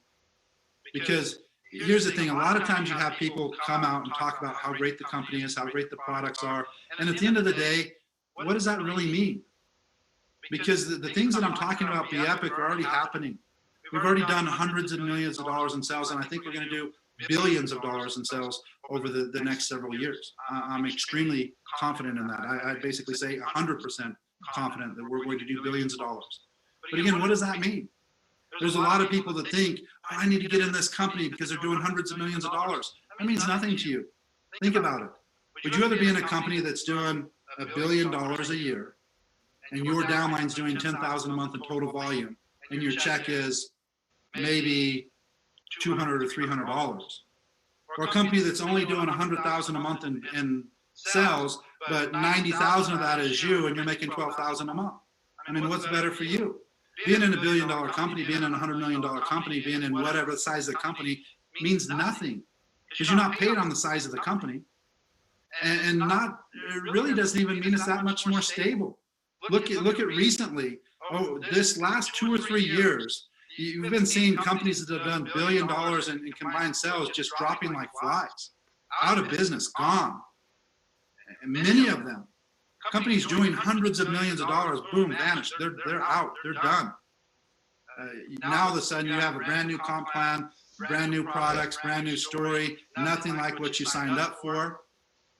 Because here's the thing, a lot of times you have people come out and talk about how great the company is, how great the products are, and at the end of the day, what does that really mean? Because the things that I'm talking about, Biepik, are already happening. We've already done hundreds of millions of dollars in sales, and I think we're going to do billions of dollars in sales over the next several years. I'm extremely confident in that. I basically say 100% confident that we're going to do billions of dollars. But again, what does that mean? There's a lot of people that think, oh, I need to get in this company because they're doing hundreds of millions of dollars. That means nothing to you. Think about it. Would you rather be in a company that's doing $1 billion a year and your downline's doing 10,000 a month in total volume and your check is maybe $200 or $300, or a company that's only doing 100,000 a month in sales, but 90,000 of that is you and you're making 12,000 a month? I mean, what's better for you? Being in $1 billion company, being in a $100 million company, being in whatever the size of the company means nothing, because you're not paid on the size of the company, and not, it really doesn't even mean it's that much more stable. Look at recently, this last 2 or 3 years, you've been seeing companies that have done $1 billion in combined sales just dropping like flies, out of business, gone. And many of them, companies doing hundreds of millions of dollars, boom, vanished. They're out. They're done. Now all of a sudden you have a brand new comp plan, brand new products, brand new story, nothing like what you signed up for.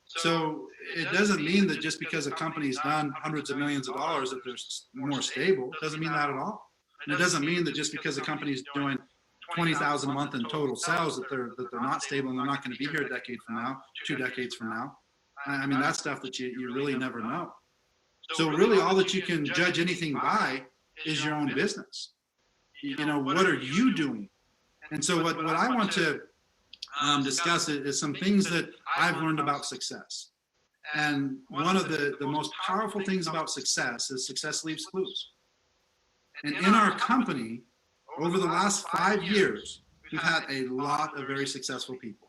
So it doesn't mean that just because a company's done hundreds of millions of dollars that they're more stable. It doesn't mean that at all. And it doesn't mean that just because a company's doing 20,000 a month in total sales that they're not stable and they're not going to be here a decade from now, 2 decades from now. I mean, that's stuff that you really never know. So really all that you can judge anything by is your own business. You know, what are you doing? And so what I want to discuss is some things that I've learned about success. And one of the most powerful things about success is success leaves clues. And in our company, over the last 5 years, we've had a lot of very successful people.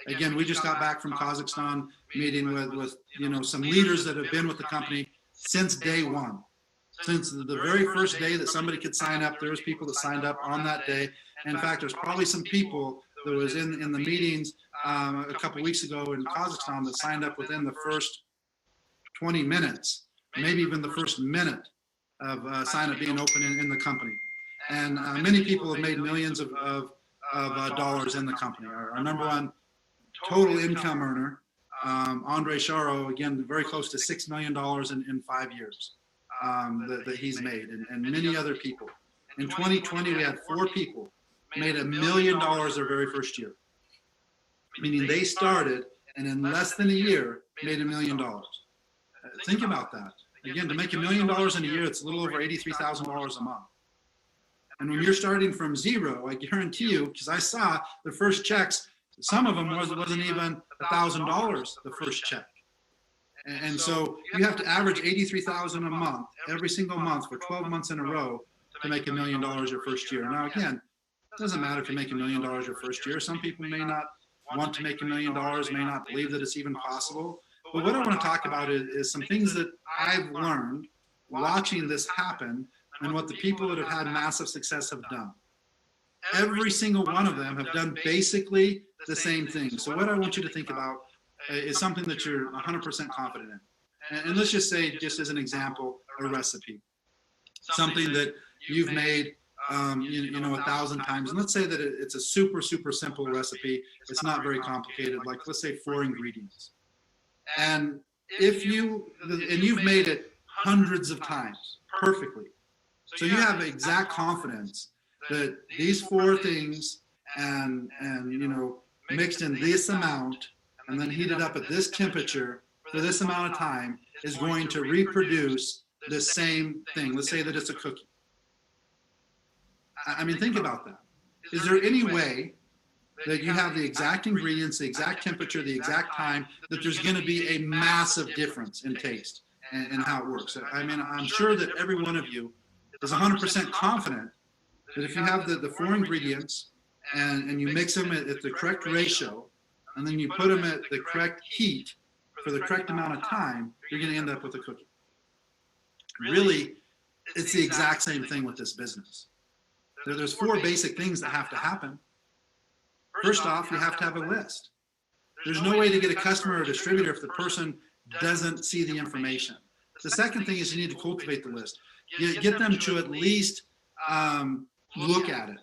Again, we just got back from Kazakhstan, meeting with some leaders that have been with the company since day one. Since the very first day that somebody could sign up, there was people that signed up on that day. In fact, there's probably some people that was in the meetings a couple weeks ago in Kazakhstan that signed up within the first 20 minutes, maybe even the first minute of sign up being open in the company. And many people have made millions of dollars in the company. Our number one total income earner, Andre Charo, again, very close to $6 million in 5 years that he's made, and many other people. In 2020, we had 4 people made $1 million their very first year, meaning they started and in less than a year made $1 million. Think about that. Again, to make $1 million in a year, it's a little over $83,000 a month. And when you're starting from zero, I guarantee you, because I saw the first checks, some of them wasn't even $1,000 the first check. And so you have to average $83,000 a month every single month for 12 months in a row to make $1 million your first year. Now again, it doesn't matter if you make $1 million your first year. Some people may not want to make $1 million, may not believe that it's even possible. But what I want to talk about is some things that I've learned watching this happen and what the people that have had massive success have done. Every single one of them have done basically the same thing. So what I want you to think about is something that you're 100% confident in. And let's just say, just as an example, a recipe. Something that you've made 1,000 times. And let's say that it's a super, super simple recipe. It's not very complicated, like let's say 4 ingredients. And you've made it hundreds of times perfectly. So you have exact confidence that these 4 things and mixed in this amount and then heated up at this temperature for this amount of time is going to reproduce the same thing. Let's say that it's a cookie. I mean, think about that. Is there any way that you have the exact ingredients, the exact temperature, the exact time, that there's going to be a massive difference in taste and how it works? I mean, I'm sure that every one of you is 100% confident that if you have the four ingredients and you mix them at the correct ratio, and then you put them at the correct heat for the correct amount of time, you're going to end up with a cookie. Really, it's the exact same thing with this business. There's four basic things that have to happen. First off, you have to have a list. There's no way to get a customer or distributor if the person doesn't see the information. The second thing is you need to cultivate the list. You get them to at least look at it.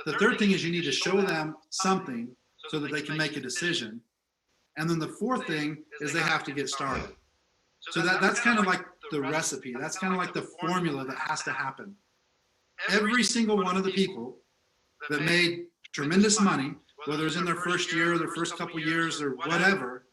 The third thing is you need to show them something so that they can make a decision. And then the fourth thing is they have to get started. So that's kind of like the recipe. That's kind of like the formula that has to happen. Every single one of the people that made tremendous money, whether it's in their first year or their first couple years or whatever,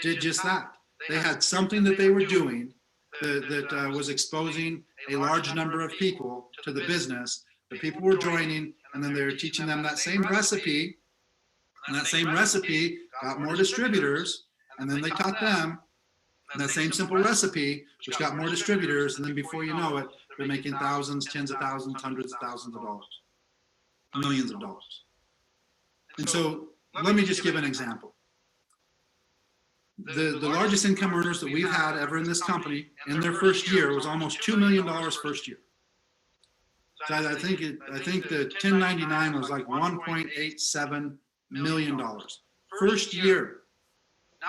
did just that. They had something that they were doing that was exposing a large number of people to the business. The people were joining, and then they were teaching them that same recipe, and that same recipe got more distributors, and then they taught them that same simple recipe, which got more distributors, and then before you know it, they're making thousands, tens of thousands, hundreds of thousands of dollars, millions of dollars. And so let me just give an example. The largest income earners that we've had ever in this company in their first year was almost $2 million first year. So I think the 1099 was like $1.87 million first year.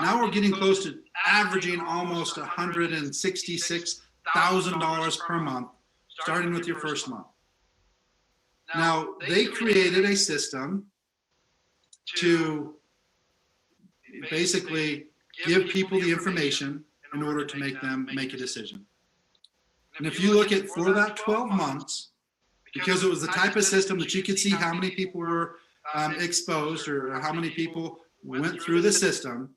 Now we're getting close to averaging almost $166,000 per month, starting with your first month. Now, they created a system to basically give people the information in order to make them make a decision. And if you look at for that 12 months, because it was the type of system that you could see how many people were exposed or how many people went through the system,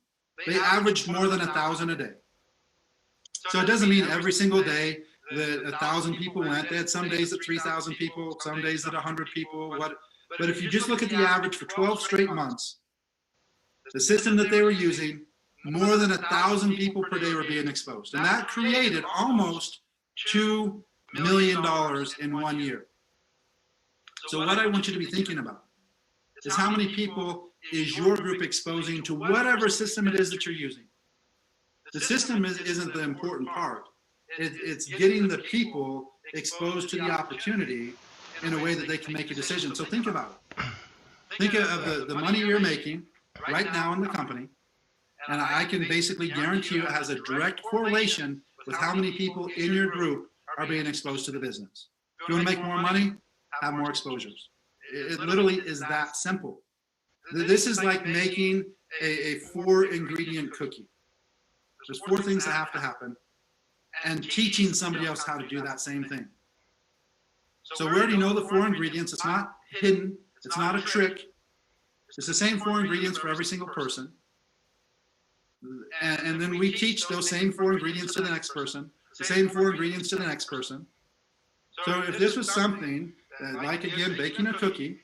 they averaged more than 1,000 a day. So it doesn't mean every single day that 1,000 people went. They had some days that 3,000 people, some days that 100 people. But if you just look at the average for 12 straight months, the system that they were using, more than 1,000 people per day were being exposed. And that created almost $2 million in 1 year. So what I want you to be thinking about is how many people is your group exposing to whatever system it is that you're using. The system isn't the important part. It's getting the people exposed to the opportunity in a way that they can make a decision. So think about it. Think of the money you're making right now in the company, and I can basically guarantee you it has a direct correlation with how many people in your group are being exposed to the business. If you want to make more money, have more exposures. It literally is that simple. This is like making a 4-ingredient cookie. There's 4 things that have to happen, and teaching somebody else how to do that same thing. So we already know the 4 ingredients. It's not hidden. It's not a trick. It's the same 4 ingredients for every single person. And then we teach those same 4 ingredients to the next person, the same 4 ingredients to the next person. So if this was something like, again, baking a cookie,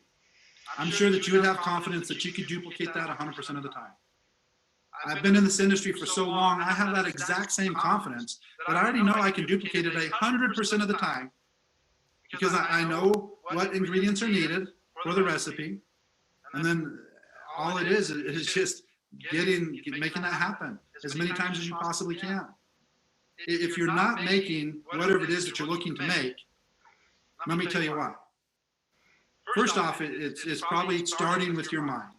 I'm sure that you would have confidence that you could duplicate that 100% of the time. I've been in this industry for so long, I have that exact same confidence that I already know I can duplicate it 100% of the time because I know what ingredients are needed for the recipe. And then all it is just making that happen as many times as you possibly can. If you're not making whatever it is that you're looking to make, let me tell you why. First off, it's probably starting with your mind.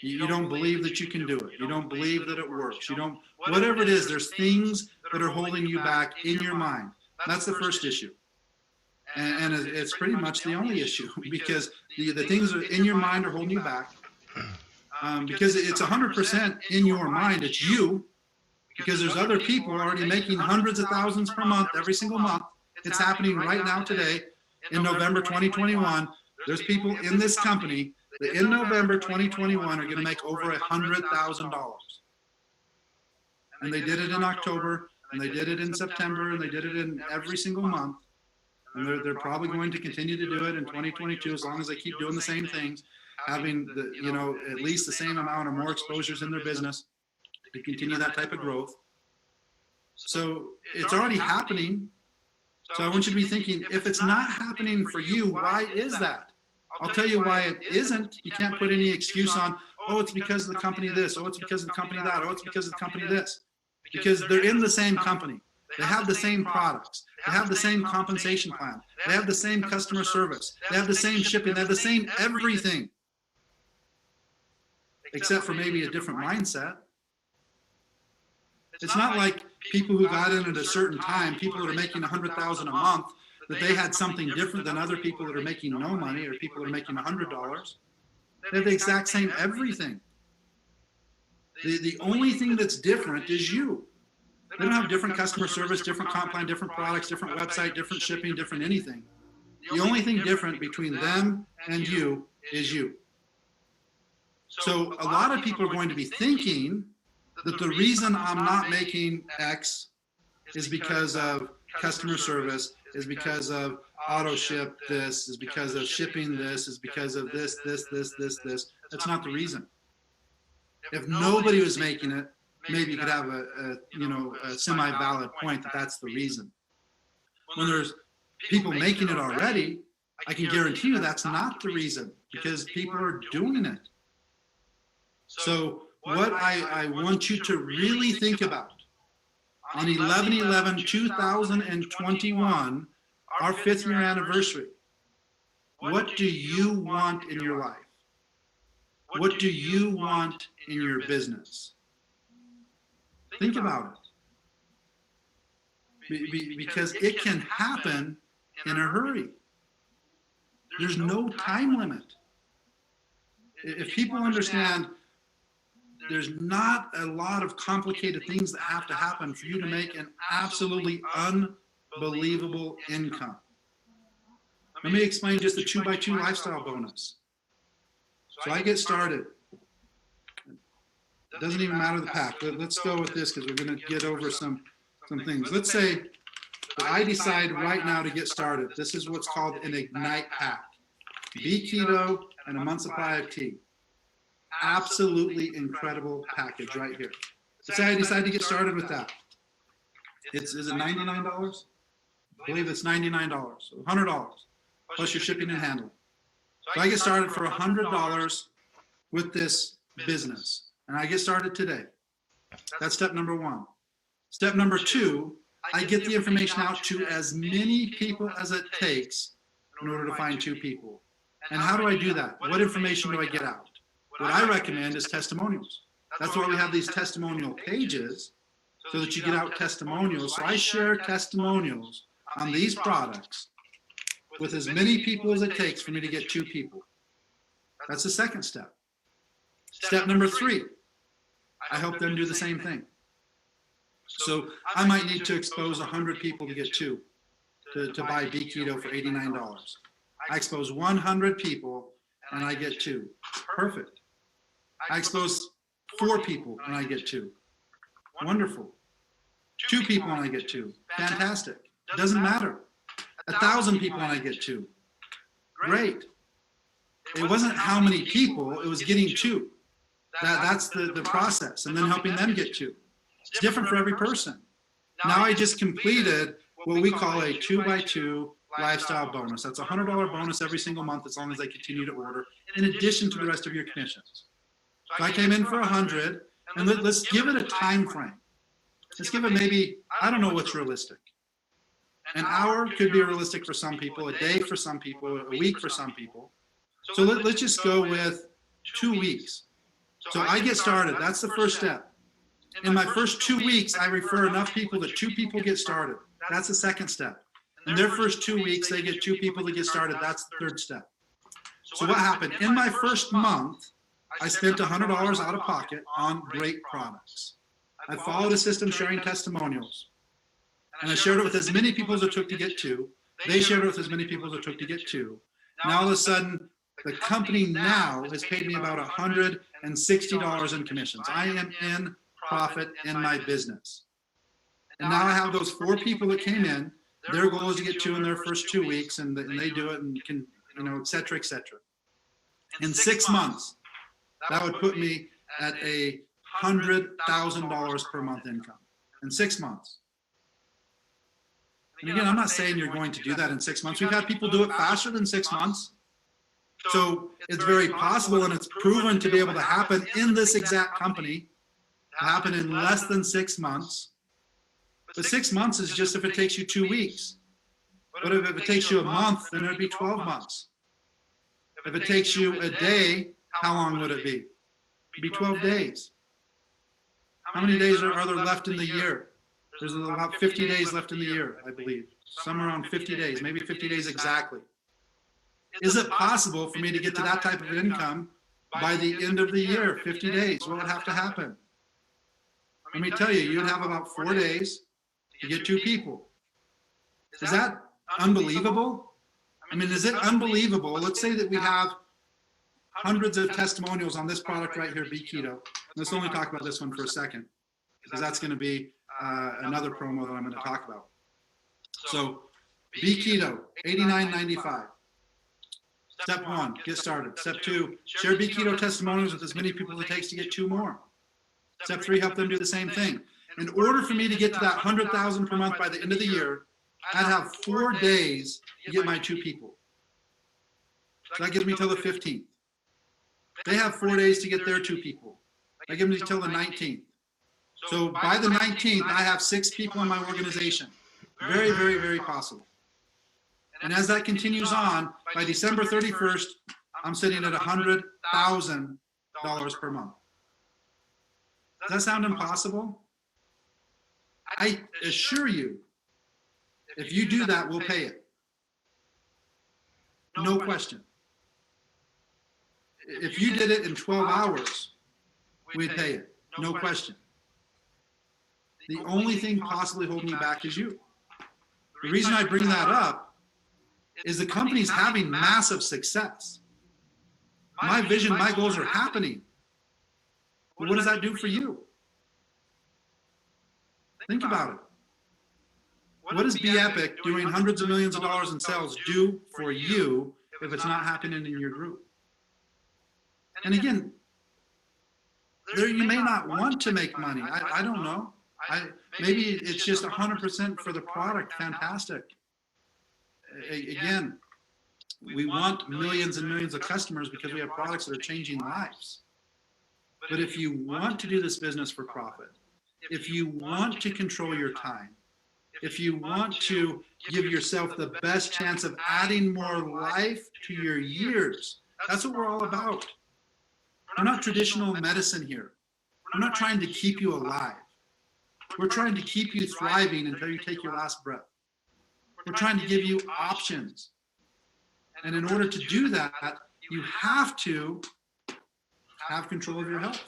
You don't believe that you can do it. You don't believe that it works. Whatever it is, there's things that are holding you back in your mind. That's the first issue. And it's pretty much the only issue because the things that are in your mind are holding you back. Because it's 100% in your mind. It's you. Because there's other people already making hundreds of thousands per month, every single month. It's happening right now today in November 2021. There's people in this company that in November 2021 are going to make over $100,000. And they did it in October, and they did it in September, and they did it in every single month. And they're probably going to continue to do it in 2022 as long as they keep doing the same things, having the, at least the same amount or more exposures in their business to continue that type of growth. So it's already happening. So I want you to be thinking, if it's not happening for you, why is that? I'll tell you why it isn't. You can't put any excuse on, oh, it's because of the company this, oh, it's because of the company that, oh, it's because of the company this. Because they're in the same company. They have the same products. They have the same compensation plan. They have the same customer service. They have the same shipping. They have the same everything. Except for maybe a different mindset. It's not like people who got in at a certain time, people that are making $100,000 a month, that they had something different than other people that are making no money or people that are making $100. They have the exact same everything. The only thing that's different is you. They don't have different customer service, different comp plan, different products, different website, different shipping, different anything. The only thing different between them and you is you. So a lot of people are going to be thinking that the reason I'm not making X is because of customer service, is because of auto ship this, is because of shipping this, is because of this. That's not the reason. If nobody was making it, maybe you could have a semi-valid point that that's the reason. When there's people making it already, I can guarantee you that's not the reason, because people are doing it. So what I want you to really think about, on 11/11/2021, our 5th year anniversary, what do you want in your life? What do you want in your business? Think about it. Because it can happen in a hurry. There's no time limit. If people understand there's not a lot of complicated things that have to happen for you to make an absolutely unbelievable income. Let me explain just the 2x2 lifestyle bonus. So I get started. It doesn't even matter the pack. Let's go with this because we're going to get over some things. Let's say that I decide right now to get started. This is what's called an Ignite pack. Be keto and a month supply of tea. Absolutely incredible package right here. Let's say I decide to get started with that. Is it $99? I believe it's $99, so $100 plus your shipping and handling. So I get started for $100 with this business, and I get started today. That's step number 1. Step number 2, I get the information out to as many people as it takes in order to find 2 people. And how do I do that? What information do I get out? What I recommend is testimonials. That's why we have these testimonial pages, so that you get out testimonials. So I share testimonials on these products with as many people as it takes for me to get 2 people. That's the second step. Step number 3, I help them do the same thing. So I might need to expose 100 people to get 2 to buy Be Keto for $89. I expose 100 people and I get 2. Perfect. I expose 4 people and I get 2. Wonderful. 2 people and I get 2. Fantastic. Doesn't matter. 1,000 people and I get 2. Great. It wasn't how many people, it was getting 2. That's the process, and then helping them get 2. It's different for every person. Now I just completed what we call a 2x2 lifestyle bonus. That's a $100 bonus every single month as long as they continue to order, in addition to the rest of your commissions. So I came in for 100, and let's give it a time frame. Let's give it maybe, I don't know what's realistic. An hour could be realistic for some people, a day for some people, a week for some people. So let's just go with 2 weeks. So I get started. That's the first step. In my first 2 weeks, I refer enough people that 2 people get started. That's the second step. In their first 2 weeks, they get 2 people to get started. That's the third step. So what happened? In my first month, I spent $100 out of pocket on great products. I followed a system sharing testimonials. And I shared it with as many people as it took to get 2. They shared it with as many people as it took to get 2. Now all of a sudden, the company now has paid me about $160 in commissions. I am in profit in my business. And now I have those 4 people that came in. Their goal is to get 2 in their first 2 weeks, and they do it and can, et cetera, et cetera. In 6 months, that would put me at a $100,000 per month income in 6 months. And again, I'm not saying you're going to do that in 6 months. We've had people do it faster than 6 months. So it's very possible, and it's proven to be able to happen in this exact company, happen in less than 6 months. But 6 months is just if it takes you 2 weeks. But if it takes you a month, then it would be 12 months. If it takes you a day, how long would it be? It would be 12 days. How many days are there left in the year? There's about 50 days left in the year, I believe. Somewhere around 50 days, maybe 50 days exactly. Is it possible for me to get to that type of income by the end of the year, 50 days? What would have to happen? Let me tell you, you'd have about 4 days to get 2 people. Is that unbelievable? I mean, is it unbelievable? Let's say that we have hundreds of testimonials on this product right here, Be Keto. Let's only talk about this one for a second, because that's going to be another promo that I'm going to talk about. So, Be Keto, $89.95. Step 1, get started. Step 2, share Be Keto testimonials with as many people as it takes to get 2 more. Step 3, help them do the same thing. In order for me to get to that $100,000 per month by the end of the year, I'd have 4 days to get my 2 people. So that gives me till the 15th. They have 4 days to get their 2 people. That gives me till the 19th. So by the 19th, I have 6 people in my organization. Very, very, very possible. And as that continues on, by December 31st, I'm sitting at $100,000 per month. Does that sound impossible? I assure you, if you do that, we'll pay it. No question. If you did it in 12 hours, we'd pay it. No question. The only thing possibly holding me back is you. The reason I bring that up is the company's having massive success. My vision, my goals are happening. But what does that do for you? Think about it. What does Be Epic doing hundreds of millions of dollars in sales do for you if it's not happening in your group? And again, you may not want to make money. I don't know. Maybe it's just 100% for the product. Fantastic. Again, we want millions and millions of customers because we have products that are changing lives. But if you want to do this business for profit, if you want to control your time, if you want to give yourself the best chance of adding more life to your years, that's what we're all about. We're not traditional medicine here. We're not trying to keep you alive. We're trying to keep you thriving until you take your last breath. We're trying to give you options. And in order to do that, you have to have control of your health.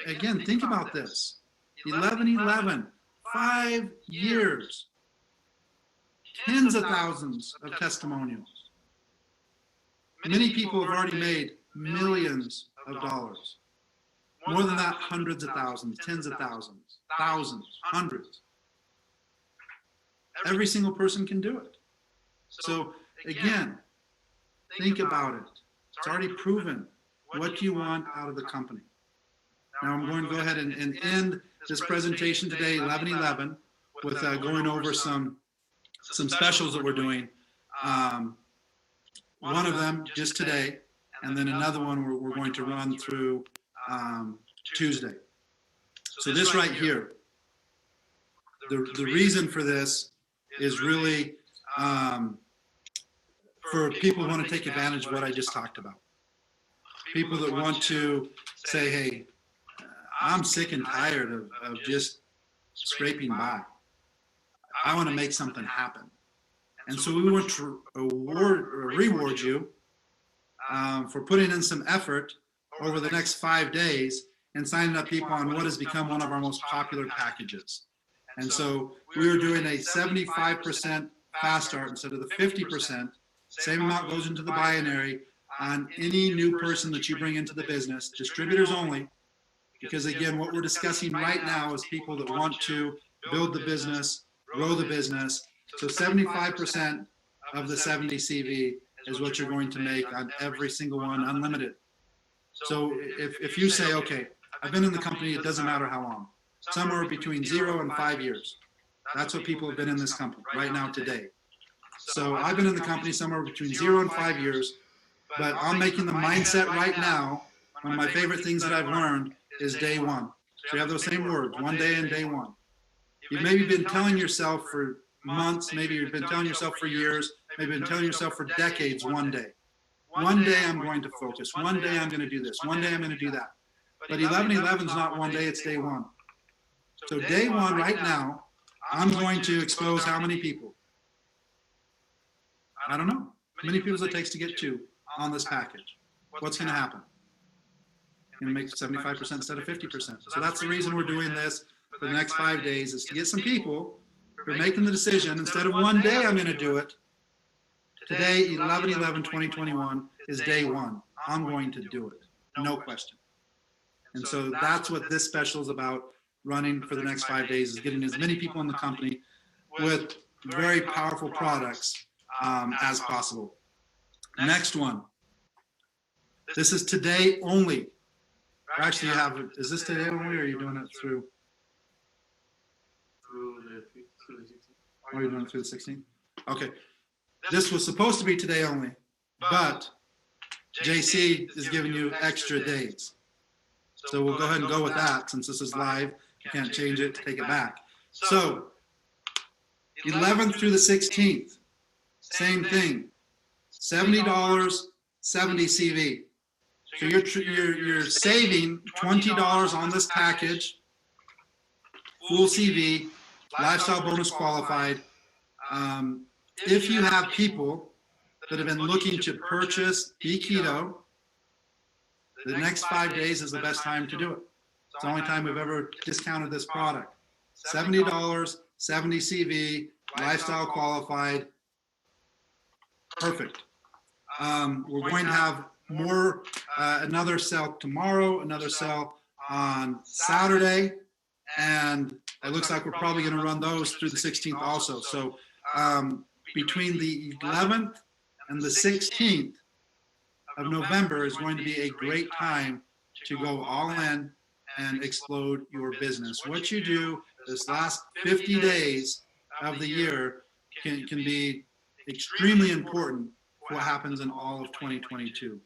Again, think about this. 11-11, 5 years, tens of thousands of testimonials. Many people have already made millions of dollars. More than that, hundreds of thousands, tens of thousands, thousands, hundreds. Every single person can do it. So again, think about it. It's already proven what you want out of the company. Now I'm going to go ahead and end this presentation today, 11-11, with going over some specials that we're doing. One of them just today, and then another one we're going to run through Tuesday. So this right here, the reason for this is really for people who want to take advantage of what I just talked about. People that want to say, hey, I'm sick and tired of just scraping by. I want to make something happen. And so we want to reward you for putting in some effort over the next 5 days and signing up people on what has become one of our most popular packages. And so we are doing a 75% fast start instead of the 50%. Same amount goes into the binary on any new person that you bring into the business, distributors only, Because again, what we're discussing right now is people that want to build the business, grow the business. So 75% of the 70 CV is what you're going to make on every single one, unlimited. So if you say, okay, I've been in the company, it doesn't matter how long, somewhere between 0 and 5 years. That's what people have been in this company right now today. So I've been in the company somewhere between 0 and 5 years, but I'm making the mindset right now. One of my favorite things that I've learned is day one. So you have those same words, one day and day one. You've maybe been telling yourself for months, maybe you've been telling yourself for years, maybe you've been telling yourself for decades, one day. One day I'm going to focus. One day I'm going to do this. One day I'm going to do that. But 11/11 is not one day, it's day one. So day one right now, I'm going to expose how many people? I don't know. How many people it takes to get 2 on this package? What's going to happen? Going to make 75% instead of 50%. So that's the reason we're doing this for the next 5 days, is to get some people who are making the decision. Instead of one day I'm going to do it, today, 11/11/2021 is day one. I'm going to do it. No question. And so that's what this special is about, running for the next 5 days, is getting as many people in the company with very powerful products as possible. Next one. This is today only. Actually, you have, is this today only, or are you doing it through? Or are you doing it through the 16th? Okay. This was supposed to be today only, but JC is giving you extra days. So we'll go ahead and go with that, since this is live. You can't change it to take it back. So 11th through the 16th, same thing. $70, 70 CV. So you're saving $20 on this package, full CV, lifestyle bonus qualified. If you have people that have been looking to purchase Be Keto, the next 5 days is the best time to do it. It's the only time we've ever discounted this product. $70, 70 CV, lifestyle qualified. Perfect. We're going to have more, another sale tomorrow, another sale on Saturday, and it looks like we're probably going to run those through the 16th also. So between the 11th and the 16th of November is going to be a great time to go all in and explode your business. What you do this last 50 days of the year can be extremely important for what happens in all of 2022.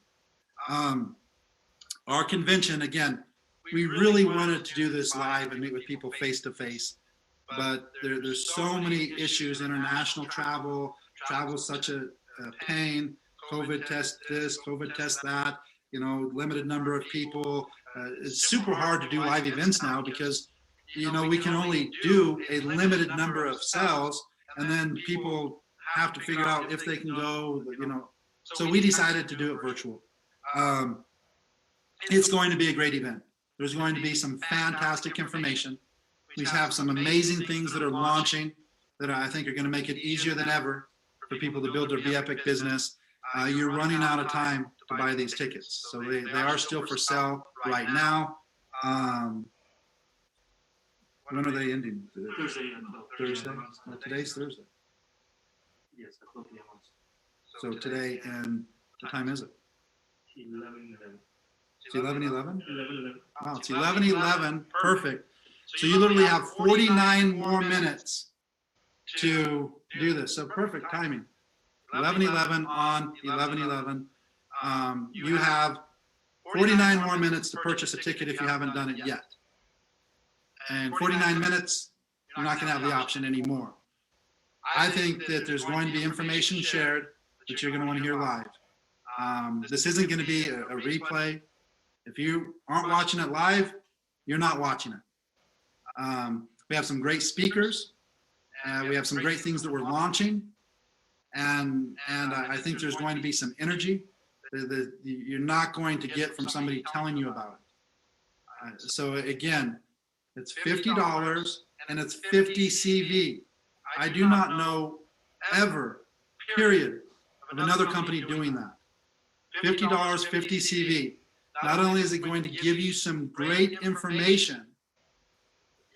Our convention, again, we really wanted to do this live and meet with people face to face, but there's so many issues. International travel is such a pain. COVID test this, COVID test that, you know, limited number of people. It's super hard to do live events now because, you know, we can only do a limited number of cells, and then people have to figure out if they can go, you know. So we decided to do it virtual. It's going to be a great event. There's going to be some fantastic information. We have some amazing things that are launching that I think are going to make it easier than ever for people to build their BEPIC business. You're running out of time to buy these tickets. So they are still for sale right now. When are they ending? Thursday. Thursday? Well, today's Thursday. Yes, So today, and what time is it? 11:11. It's 11:11? 11:11. Wow, it's 11:11. Perfect. So you literally have 49 more minutes to do this. So perfect timing. 11:11 on 11:11. You have 49 more minutes to purchase a ticket if you haven't done it yet. And 49 minutes, you're not going to have the option anymore. I think that there's going to be information shared that you're going to want to hear live. This isn't going to be a replay. If you aren't watching it live, you're not watching it. We have some great speakers. We have some great things that we're launching. And I think there's going to be some energy that you're not going to get from somebody telling you about it. So again, it's $50 and it's 50 CV. I do not know ever, period, of another company doing that. $50, 50 CV. not only is it going to give you some great information,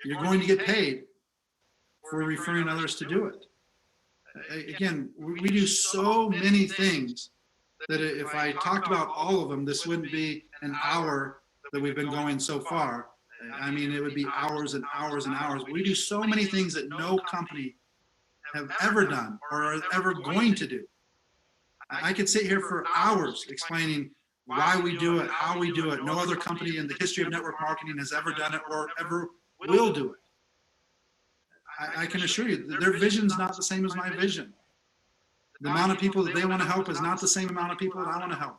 you're going to get paid for referring others to do it. Again, we do so many things that if I talked about all of them, this wouldn't be an hour that we've been going so far. I mean, it would be hours and hours and hours. We do so many things that no company have ever done or are ever going to do. I could sit here for hours explaining why we do it, how we do it. No other company in the history of network marketing has ever done it or ever will do it. I can assure you that their vision's not the same as my vision. The amount of people that they want to help is not the same amount of people that I want to help.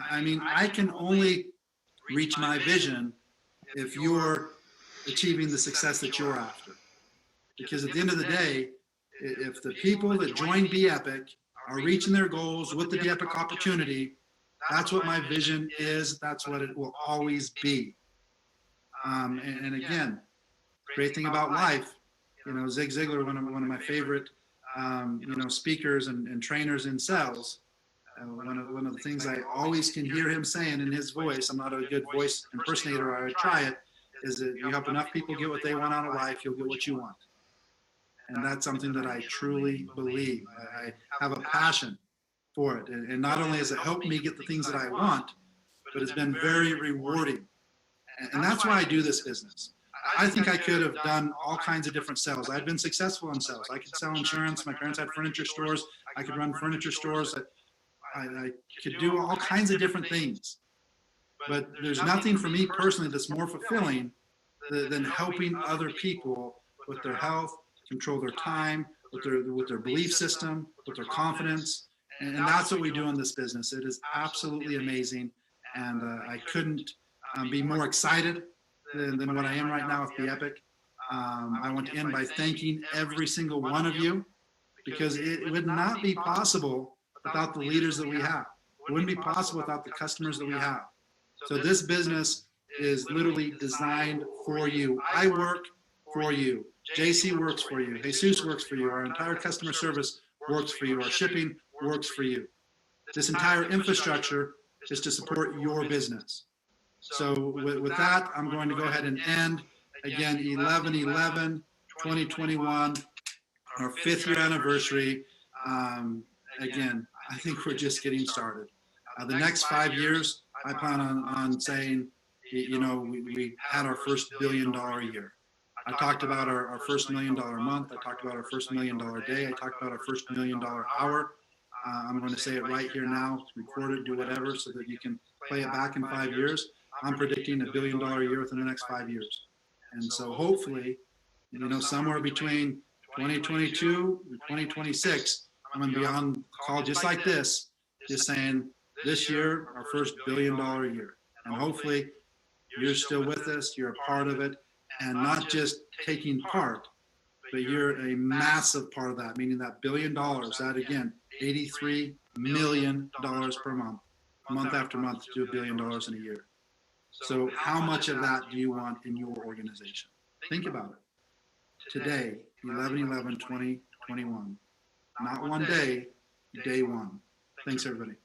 I mean, I can only reach my vision if you're achieving the success that you're after. Because at the end of the day, if the people that join BeEpic are reaching their goals with the BeEpic opportunity, that's what my vision is. That's what it will always be. And again, great thing about life, you know, Zig Ziglar, one of my favorite, you know, speakers and trainers in sales. One of the things I always can hear him saying in his voice, I'm not a good voice impersonator, I would try it, is that you help enough people get what they want out of life, you'll get what you want. And that's something that I truly believe. I have a passion for it. And not only has it helped me get the things that I want, but it's been very rewarding. And that's why I do this business. I think I could have done all kinds of different sales. I've been successful in sales. I could sell insurance. My parents had furniture stores. I could run furniture stores. I could do all kinds of different things. But there's nothing for me personally that's more fulfilling than helping other people with their health, control their time, with their belief system, with their confidence. And that's what we do in this business. It is absolutely amazing. And I couldn't be more excited than what I am right now with BeEpic. I want to end by thanking every single one of you, because it would not be possible without the leaders that we have. It wouldn't be possible without the customers that we have. So this business is literally designed for you. I work for you. JC works for you. Jesus works for you. Our entire customer service works for you. Our shipping works for you. This entire infrastructure is to support your business. So with that, I'm going to go ahead and end. Again, 11/11/2021, our 5th year anniversary. Again, I think we're just getting started. The next 5 years, I plan on saying, you know, we had our first $1 billion year. I talked about our first $1 million month. I talked about our first $1 million day. I talked about our first $1 million hour. I'm going to say it right here now, record it, do whatever, so that you can play it back in 5 years. I'm predicting $1 billion year within the next 5 years. And so hopefully, you know, somewhere between 2022 and 2026, I'm going to be on a call just like this, just saying this year, our first $1 billion year. And hopefully you're still with us, you're a part of it, and not just taking part, but you're a massive part of that, meaning that $1 billion, that again, $83 million per month after month, to $1 billion in a year. So how much of that do you want in your organization? Think about it. Today, 11/11/2021. Not one day, day one. Thanks, everybody.